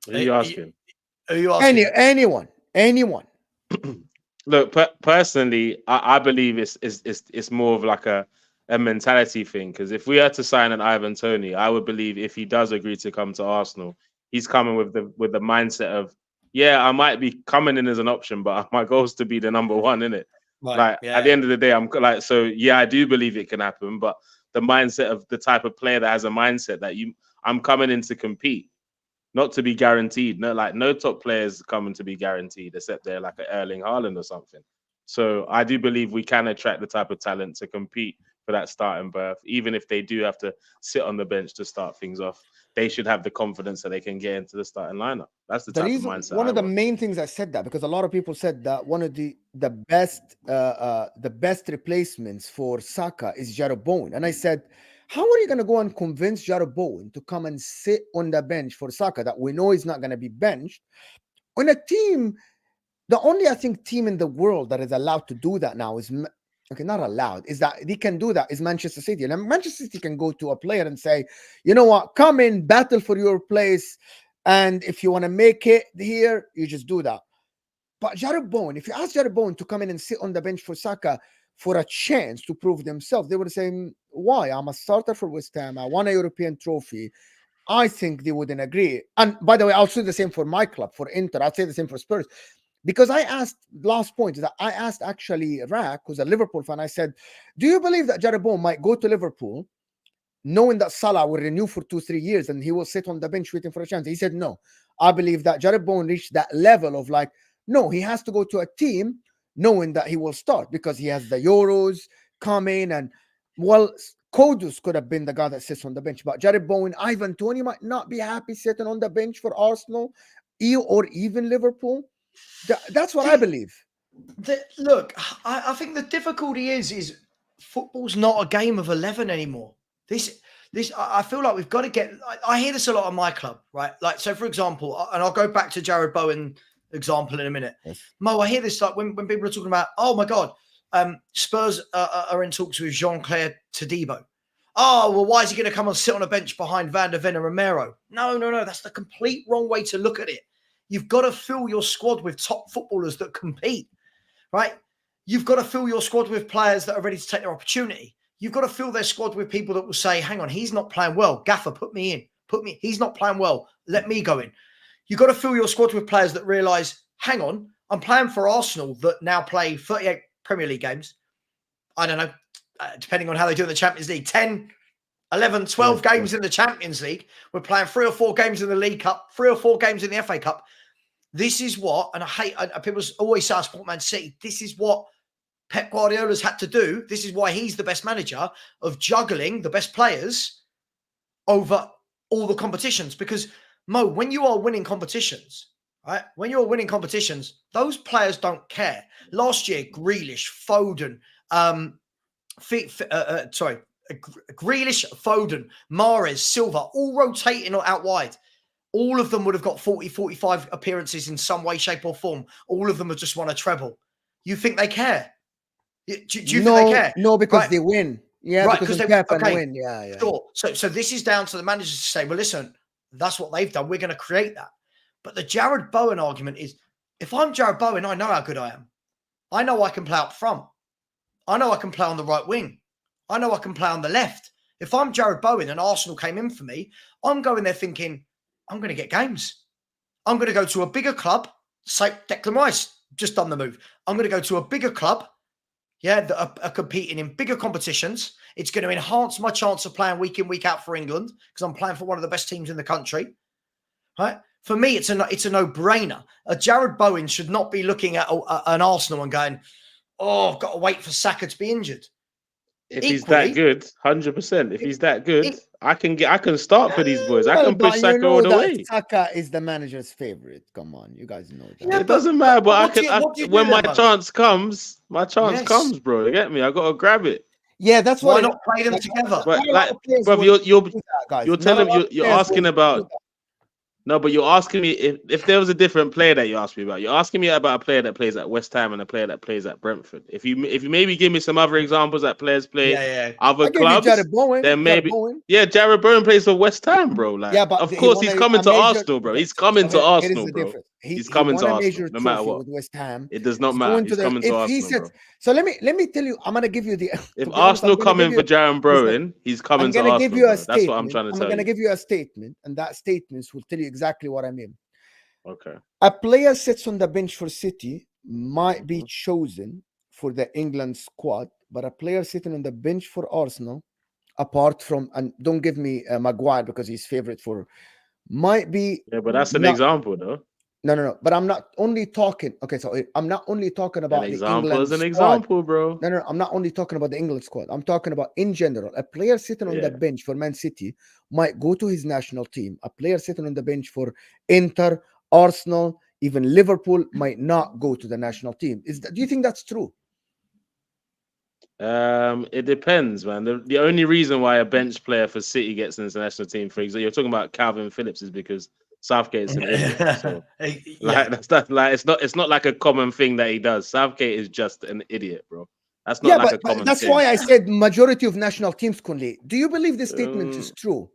Who are you asking? Anyone. Look, personally, I believe it's more of like a mentality thing. Because if we had to sign an Ivan Toney, I would believe if he does agree to come to Arsenal, he's coming with the mindset of, yeah, I might be coming in as an option, but my goal is to be the number 1 in it. Right. At the end of the day, I'm like, so yeah, I do believe it can happen, but the mindset of the type of player that has a mindset that I'm coming in to compete, not to be guaranteed. No top players coming to be guaranteed, except they're like an Erling Haaland or something. So I do believe we can attract the type of talent to compete for that starting berth, even if they do have to sit on the bench to start things off. They should have the confidence that they can get into the starting lineup. That's the type of mindset. One of the main things I said that, because a lot of people said that one of the best replacements for Saka is Jarrod Bowen, and I said, how are you going to go and convince Jarrod Bowen to come and sit on the bench for Saka that we know he's not going to be benched on a team? The only, I think, team in the world that is allowed to do that now is, okay, not allowed, is that they can do that is Manchester City. And Manchester City can go to a player and say, you know what, come in, battle for your place. And if you want to make it here, you just do that. But Jarrod Bowen, if you ask Jarrod Bowen to come in and sit on the bench for Saka for a chance to prove themselves, they would say, why? I'm a starter for West Ham. I won a European trophy. I think they wouldn't agree. And by the way, I'll say the same for my club, for Inter. I'll say the same for Spurs. Because I asked, last point is that I asked actually Rak, who's a Liverpool fan, I said, do you believe that Jarrod Bowen might go to Liverpool knowing that Salah will renew for 2-3 years and he will sit on the bench waiting for a chance. He said no. I believe that Jared Bowen reached that level of like, no, he has to go to a team knowing that he will start because he has the Euros coming. And well, Kudus could have been the guy that sits on the bench, but Jared Bowen, Ivan Toney might not be happy sitting on the bench for Arsenal or even Liverpool. That's what I believe. Look, I think the difficulty is football's not a game of 11 anymore. I feel like we've got to get. I hear this a lot on my club, right? Like, so for example, and I'll go back to Jared Bowen example in a minute. Yes. Mo, I hear this like when people are talking about, oh my God, Spurs are in talks with Jean-Claire Todibo. Oh, well, why is he going to come and sit on a bench behind Van der Ven and Romero? No. That's the complete wrong way to look at it. You've got to fill your squad with top footballers that compete, right? You've got to fill your squad with players that are ready to take their opportunity. You've got to fill their squad with people that will say, hang on, he's not playing well. Gaffer, put me in. He's not playing well. Let me go in. You've got to fill your squad with players that realise, hang on, I'm playing for Arsenal that now play 38 Premier League games. I don't know, depending on how they do in the Champions League, 10, 11, 12 games in the Champions League. We're playing 3 or 4 games in the League Cup, 3 or 4 games in the FA Cup. This is what, and I hate, people always say I support Man City. This is what Pep Guardiola's had to do. This is why he's the best manager of juggling the best players over all the competitions. Because, Mo, when you are winning competitions, right? When you're winning competitions, those players don't care. Last year, Grealish, Foden, Grealish, Foden, Mahrez, Silva, all rotating out wide. All of them would have got 40, 45 appearances in some way, shape or form. All of them have just won a treble. You think they care? Do you think they care? No, because they win. Yeah, right, because they cap and win. Yeah. Sure. So this is down to the managers to say, well, listen, that's what they've done. We're going to create that. But the Jared Bowen argument is, if I'm Jared Bowen, I know how good I am. I know I can play up front. I know I can play on the right wing. I know I can play on the left. If I'm Jared Bowen and Arsenal came in for me, I'm going there thinking, I'm going to get games. I'm going to go to a bigger club. Say Declan Rice just done the move. I'm going to go to a bigger club. Yeah, that are competing in bigger competitions. It's going to enhance my chance of playing week in, week out for England because I'm playing for one of the best teams in the country. Right? For me, it's a no-brainer. Jared Bowen should not be looking at an Arsenal and going, "Oh, I've got to wait for Saka to be injured." If he's that good, 100%. If he's that good, I can start for these boys. I can push Saka all the way. Saka is the manager's favorite. Come on, you guys know that. Yeah, it doesn't matter, but when my chance comes, comes, bro. You get me? I gotta grab it. Yeah, that's why. Why not play them together? But bro, you're asking about. No, but you're asking me if there was a different player that you asked me about. You're asking me about a player that plays at West Ham and a player that plays at Brentford. If you maybe give me some other examples that players play other clubs, then maybe Jared Bowen plays for West Ham, bro. Like, but of course he's coming to Arsenal, bro. He's coming to Arsenal, bro. He's coming to Arsenal, no matter what. With West Ham, it does not matter. He's coming to Arsenal, bro. So let me tell you, I'm gonna give you the. If Arsenal come in for Jared Bowen, he's coming to Arsenal. Give you a That's what I'm trying to tell you. I'm gonna give you a statement, and that statement will tell you exactly what I mean. Okay. A player sits on the bench for City might be chosen for the England squad, but a player sitting on the bench for Arsenal, apart from, and don't give me Maguire because he's favorite for, might be. Yeah, but that's an example, though. No. But I'm not only talking. Okay, so I'm not only talking about an the example England is an squad. Example, bro. No. I'm not only talking about the England squad. I'm talking about in general. A player sitting on the bench for Man City might go to his national team. A player sitting on the bench for Inter, Arsenal, even Liverpool might not go to the national team. Do you think that's true? It depends, man. The only reason why a bench player for City gets into the national team, for example, you're talking about Calvin Phillips, is because Southgate's an idiot. So, it's not like a common thing that he does. Southgate is just an idiot, bro. That's not like a common that's thing. Why I said majority of national teams, KUNLE. Do you believe this statement is true?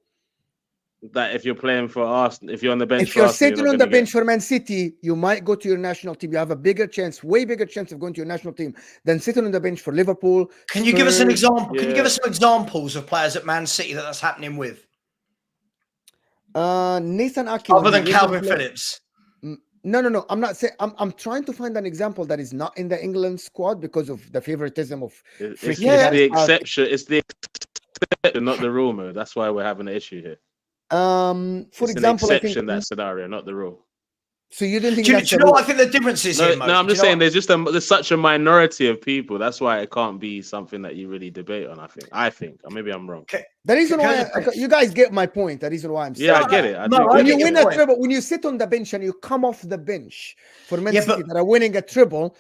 That if you're playing for Arsenal, if you're on the bench, if you're sitting on the bench for Man City, you might go to your national team. You have a bigger chance, way bigger chance of going to your national team than sitting on the bench for Liverpool. Can you give us an example? Can you give us some examples of players at Man City that's happening with? Nathan Ake. Other than Calvin Phillips. No. I'm not saying. I'm trying to find an example that is not in the England squad because of the favoritism of. It's the exception. It's the exception, not the rule, man. That's why we're having an issue here. For It's example, an I think. exception, that scenario, not the rule. So you didn't think Do that's you the know rule? what I think the difference is here, Mo? No, I'm Do you just know saying what- there's such a minority of people. That's why it can't be something that you really debate on. I think, or maybe I'm wrong. The reason Can I why just say- you guys get my point. The reason why I'm saying. Yeah, I get it. I No, do. I When Get you get it. win your a point. treble, when you sit on the bench and you come off the bench for Man Yeah, City but- that are winning a treble,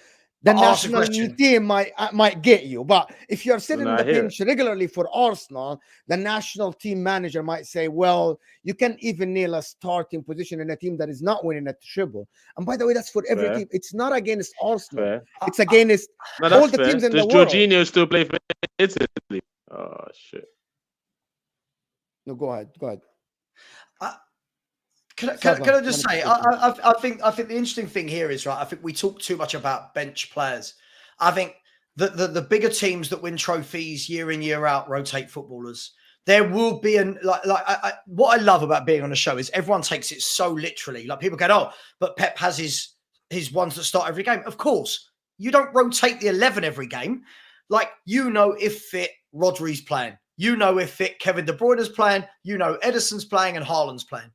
the But ask the national question. team might get you. But if you're sitting No, on I the hear bench regularly for Arsenal, the national team manager might say, "Well, you can't even nail a starting position in a team that is not winning a treble." And by the way, that's for every Fair. team. It's not against Arsenal. Fair. It's against No, all that's the fair. teams in Does the world. Jorginho still play for Italy? Oh shit. No, go ahead. Go ahead. Can I SAVVA, just let me say, take it. I think the interesting thing here is, right, I think we talk too much about bench players. I think the bigger teams that win trophies year in, year out rotate footballers. There will be what I love about being on a show is everyone takes it so literally. Like people go, "Oh, but Pep has his ones that start every game." Of course, you don't rotate the 11 every game. Like, you know, if fit Rodri's playing, you know if fit Kevin De Bruyne's playing, you know Edison's playing and Haaland's playing.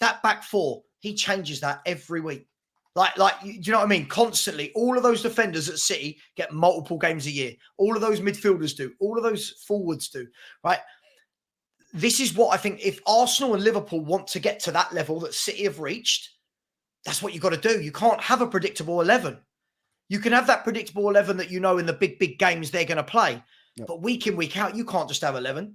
That back four, he changes that every week. Do you know what I mean? Constantly, all of those defenders at City get multiple games a year. All of those midfielders do. All of those forwards do, right? This is what I think, if Arsenal and Liverpool want to get to that level that City have reached, that's what you've got to do. You can't have a predictable 11. You can have that predictable 11 that you know in the big games they're going to play. Yep. But week in, week out, you can't just have 11.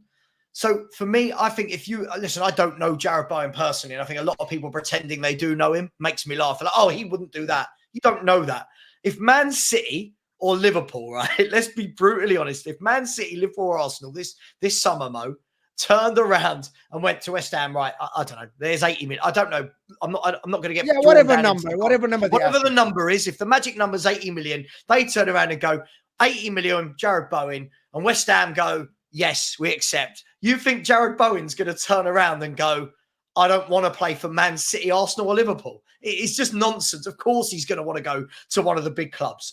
So for me, I think if you listen, I don't know Jared Bowen personally, and I think a lot of people pretending they do know him makes me laugh. Like, oh, he wouldn't do that. You don't know that. If Man City or Liverpool, right? Let's be brutally honest. If Man City, Liverpool, or Arsenal this summer, Mo, turned around and went to West Ham, right? I don't know. There's 80 million. I don't know. I'm not going to get whatever number the number is. If the magic number is 80 million, they turn around and go 80 million, Jared Bowen, and West Ham go, yes, we accept. You think Jared Bowen's going to turn around and go, I don't want to play for Man City, Arsenal, or Liverpool? It's just nonsense. Of course he's going to want to go to one of the big clubs.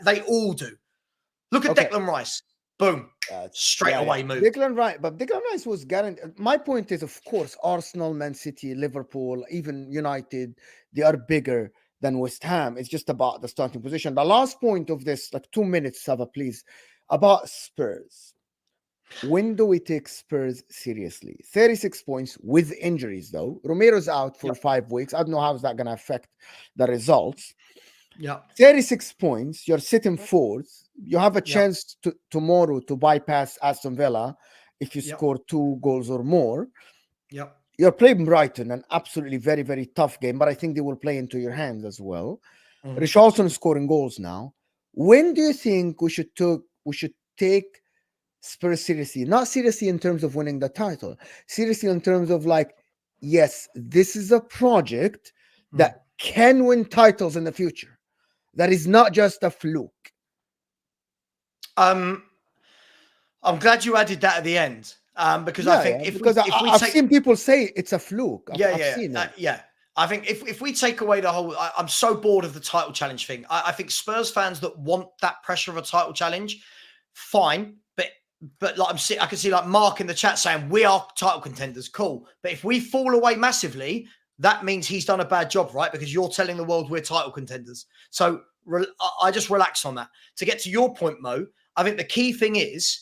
They all do. Look at Declan Rice. Boom. Straight away move. Declan Rice was guaranteed. My point is, of course, Arsenal, Man City, Liverpool, even United, they are bigger than West Ham. It's just about the starting position. The last point of this, like 2 minutes, SAVVA, please, about Spurs. When do we take Spurs seriously? 36 points with injuries, though. Romero's out for 5 weeks. I don't know how is that going to affect the results. Yeah, 36 points. You're sitting fourth. You have a chance tomorrow to bypass Aston Villa if you score 2 goals or more. Yeah, You're playing Brighton, an absolutely very, very tough game, but I think they will play into your hands as well. Richarlison is scoring goals now. When do you think we should take Spurs seriously? Not seriously in terms of winning the title, seriously in terms of like, yes, this is a project that can win titles in the future. That is not just a fluke. I'm glad you added that at the end, because I think I've seen people say it's a fluke. I've seen it. I think if we take away the whole, I'm so bored of the title challenge thing. I think Spurs fans that want that pressure of a title challenge, fine, but like I can see like Mark in the chat saying we are title contenders, cool. But if we fall away massively, that means he's done a bad job, right? Because you're telling the world we're title contenders. So I just relax on that. To get to your point, Mo, I think the key thing is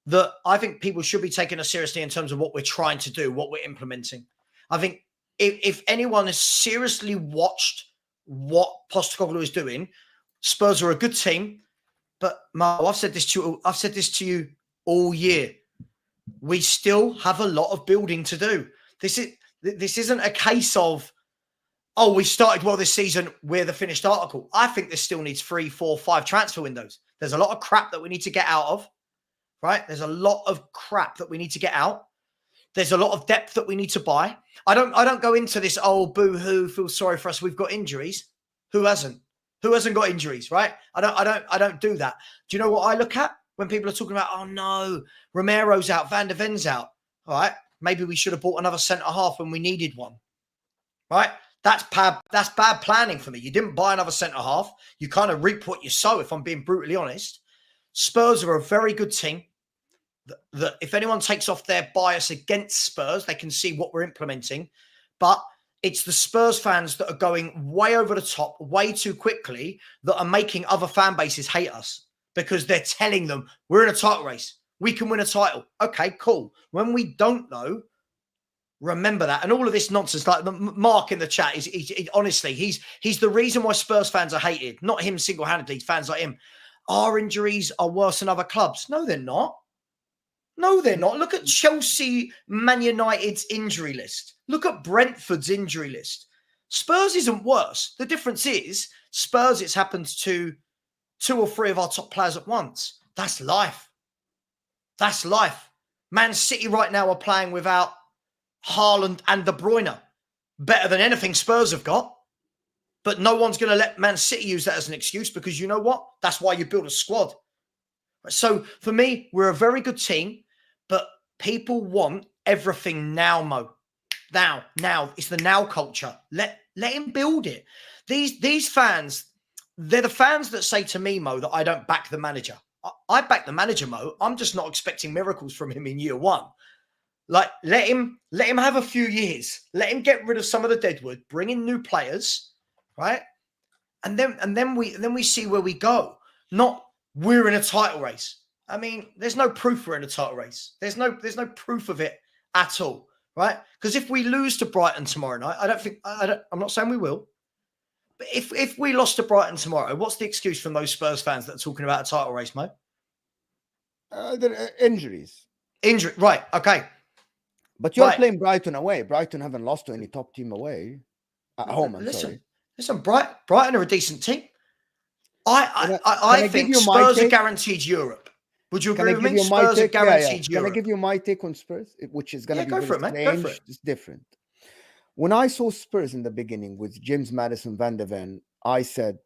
that I think people should be taking us seriously in terms of what we're trying to do, what we're implementing. I think if anyone has seriously watched what Postecoglou is doing, Spurs are a good team. But Mo, I've said this to you all year. We still have a lot of building to do. This isn't a case of, oh, we started well this season, we're the finished article. I think this still needs 3, 4, 5 transfer windows. There's a lot of crap that we need to get out of, right? There's a lot of crap that we need to get out. There's a lot of depth that we need to buy. I don't go into this, oh, boo-hoo, feel sorry for us, we've got injuries. Who hasn't? Who hasn't got injuries, right? I don't do that. Do you know what I look at when people are talking about, oh no, Romero's out, Van der Ven's out? All right, maybe we should have bought another centre-half when we needed one, right? That's bad planning for me. You didn't buy another centre-half. You kind of reap what you sow, if I'm being brutally honest. Spurs are a very good team. that if anyone takes off their bias against Spurs, they can see what we're implementing. But it's the Spurs fans that are going way over the top, way too quickly, that are making other fan bases hate us because they're telling them we're in a title race. We can win a title. Okay, cool. When we don't know, remember that. And all of this nonsense, like Mark in the chat, honestly, he's the reason why Spurs fans are hated. Not him single-handedly, fans like him. Our injuries are worse than other clubs. No, they're not. No, they're not. Look at Chelsea, Man United's injury list. Look at Brentford's injury list. Spurs isn't worse. The difference is Spurs, it's happened to 2 or 3 of our top players at once. That's life. That's life. Man City right now are playing without Haaland and De Bruyne. Better than anything Spurs have got. But no one's going to let Man City use that as an excuse because you know what? That's why you build a squad. So for me, we're a very good team, but people want everything now, Mo. Now. It's the now culture. Let him build it. These fans, they're the fans that say to me, Mo, that I don't back the manager. I back the manager, Mo. I'm just not expecting miracles from him in year 1. Like, let him have a few years. Let him get rid of some of the deadwood, bring in new players, right? And then we see where we go. Not we're in a title race. I mean, there's no proof we're in a title race. There's no proof of it at all, right? Because if we lose to Brighton tomorrow night, I'm not saying we will, but if we lost to Brighton tomorrow, what's the excuse from those Spurs fans that are talking about a title race, Mo? Injuries. Injury, right? Okay. But you're playing Brighton away. Brighton haven't lost to any top team away. At home, Listen, Brighton are a decent team. I think Spurs are guaranteed Europe. Would you agree with me? Spurs are guaranteed Europe. Can I give you my take on Spurs? Which is going to be go for it, man. Go for it. It's different. When I saw Spurs in the beginning with James Maddison, Van de Ven, I said,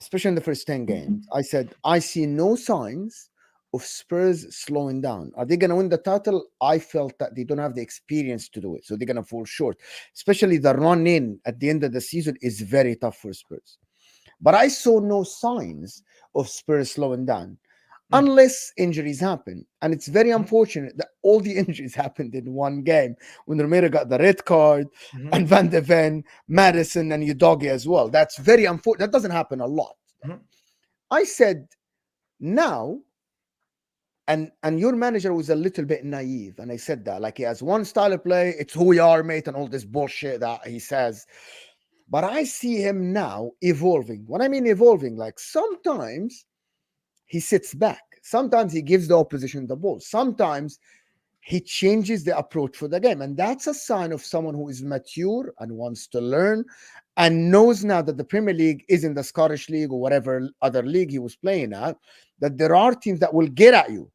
especially in the first 10 games, I said, I see no signs of Spurs slowing down. Are they going to win the title? I felt that they don't have the experience to do it. So they're going to fall short. Especially the run in at the end of the season is very tough for Spurs. But I saw no signs of Spurs slowing down unless injuries happen. And it's very unfortunate that all the injuries happened in one game when Romero got the red card and Van de Ven, Madison, and Udogie as well. That's very unfortunate. That doesn't happen a lot. I said, now, and your manager was a little bit naive. And I said that, like, he has one style of play. It's who we are, mate, and all this bullshit that he says. But I see him now evolving. What I mean evolving, like sometimes he sits back. Sometimes he gives the opposition the ball. Sometimes he changes the approach for the game. And that's a sign of someone who is mature and wants to learn and knows now that the Premier League is in the Scottish League or whatever other league he was playing at, that there are teams that will get at you.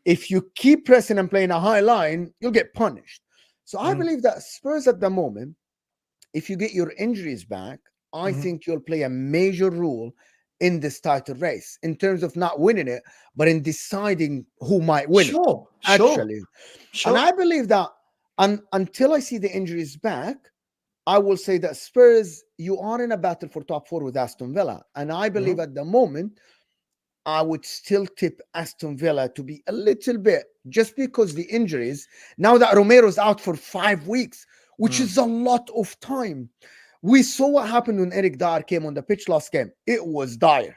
If you keep pressing and playing a high line, you'll get punished. So I believe that Spurs at the moment, if you get your injuries back, I think you'll play a major role in this title race in terms of not winning it, but in deciding who might win it. Actually. And I believe that until I see the injuries back, I will say that Spurs, you are in a battle for top 4 with Aston Villa. And I believe at the moment, I would still tip Aston Villa to be a little bit, just because the injuries, now that Romero's out for 5 weeks, which is a lot of time. We saw what happened when Eric Dyer came on the pitch last game. It was dire.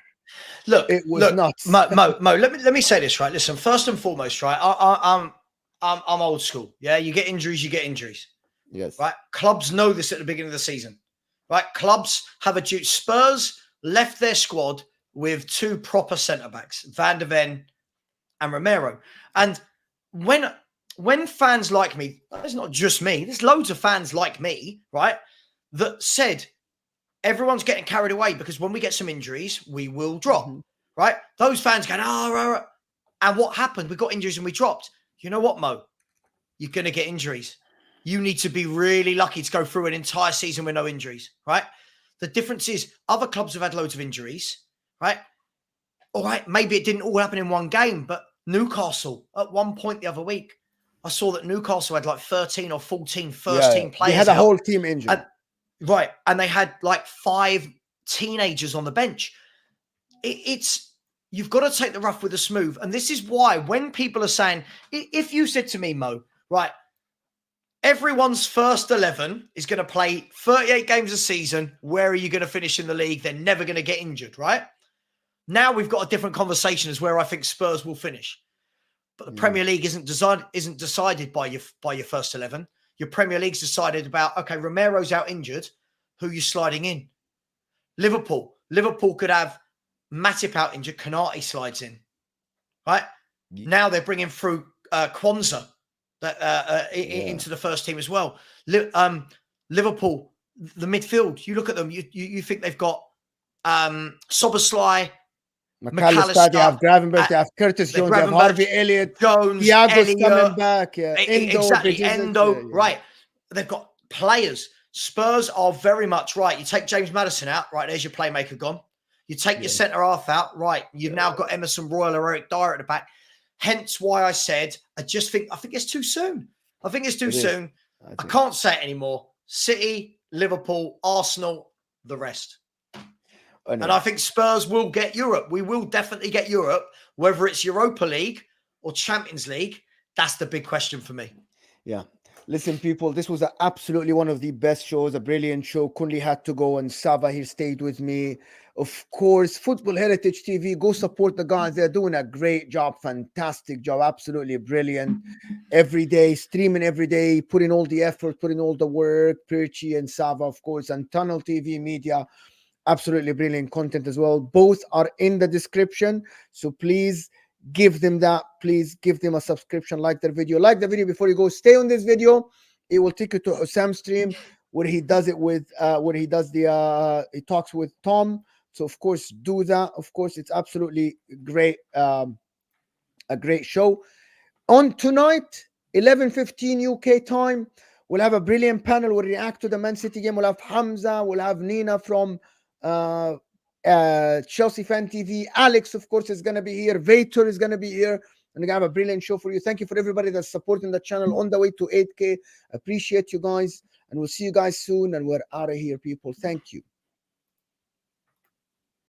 It was nuts. Mo, let me say this, right? Listen, first and foremost, right? I'm old school. Yeah, you get injuries, you get injuries. Yes. Right? Clubs know this at the beginning of the season. Right? Clubs have a duty. Spurs left their squad with 2 proper centre-backs, Van de Ven and Romero. And when fans like me, it's not just me, there's loads of fans like me, right, that said everyone's getting carried away because when we get some injuries, we will drop, right? Those fans going, and what happened? We got injuries and we dropped. You know what, Mo? You're going to get injuries. You need to be really lucky to go through an entire season with no injuries, right? The difference is other clubs have had loads of injuries, right? All right, maybe it didn't all happen in one game, but Newcastle at one point the other week, I saw that Newcastle had like 13 or 14 first-team players. They had a whole team injured. And they had like 5 teenagers on the bench. It's you've got to take the rough with the smooth. And this is why when people are saying, if you said to me, Mo, right, everyone's first 11 is going to play 38 games a season. Where are you going to finish in the league? They're never going to get injured, right? Now we've got a different conversation as where I think Spurs will finish. But the Premier League isn't decided by your first 11. Your Premier League's decided about, okay, Romero's out injured. Who are you sliding in? Liverpool could have Matip out injured. Konate slides in, right? Now they're bringing through Kwanzaa into the first team as well. Liverpool, the midfield, you look at them, you think they've got Soboslai, McAllister, they have Gravenberch, they have Curtis Jones, they have Harvey Elliott, Thiago's coming back, Endo, right. They've got players. Spurs are very much, right, you take James Maddison out, right, there's your playmaker gone. You take your centre-half out, right, you've now got Emerson Royal or Eric Dyer at the back. Hence why I said, I think it's too soon. I think it's too soon. I can't say it anymore. City, Liverpool, Arsenal, the rest. And I think Spurs will get Europe. We will definitely get Europe, whether it's Europa League or Champions League. That's the big question for me. Yeah. Listen, people, this was absolutely one of the best shows, a brilliant show. KUNLE had to go, and SAVVA here stayed with me. Of course, Football Heritage TV, go support the guys. They're doing a great job, fantastic job, absolutely brilliant. Every day, streaming every day, putting all the effort, putting all the work. Perchi and SAVVA, of course, and Tunnel TV Media. Absolutely brilliant content as well. Both are in the description, so please give them that. Please give them a subscription. Like the video before you go. Stay on this video. It will take you to Husam's stream where he does it with he talks with Tom. So of course do that. Of course, it's absolutely great, a great show. On tonight, 11:15 UK time, we'll have a brilliant panel. We'll react to the Man City game. We'll have Hamza, we'll have Nina from Chelsea Fan TV. Alex, of course, is going to be here. Vator is going to be here. And we're going to have a brilliant show for you. Thank you for everybody that's supporting the channel on the way to 8K. Appreciate you guys. And we'll see you guys soon. And we're out of here, people. Thank you.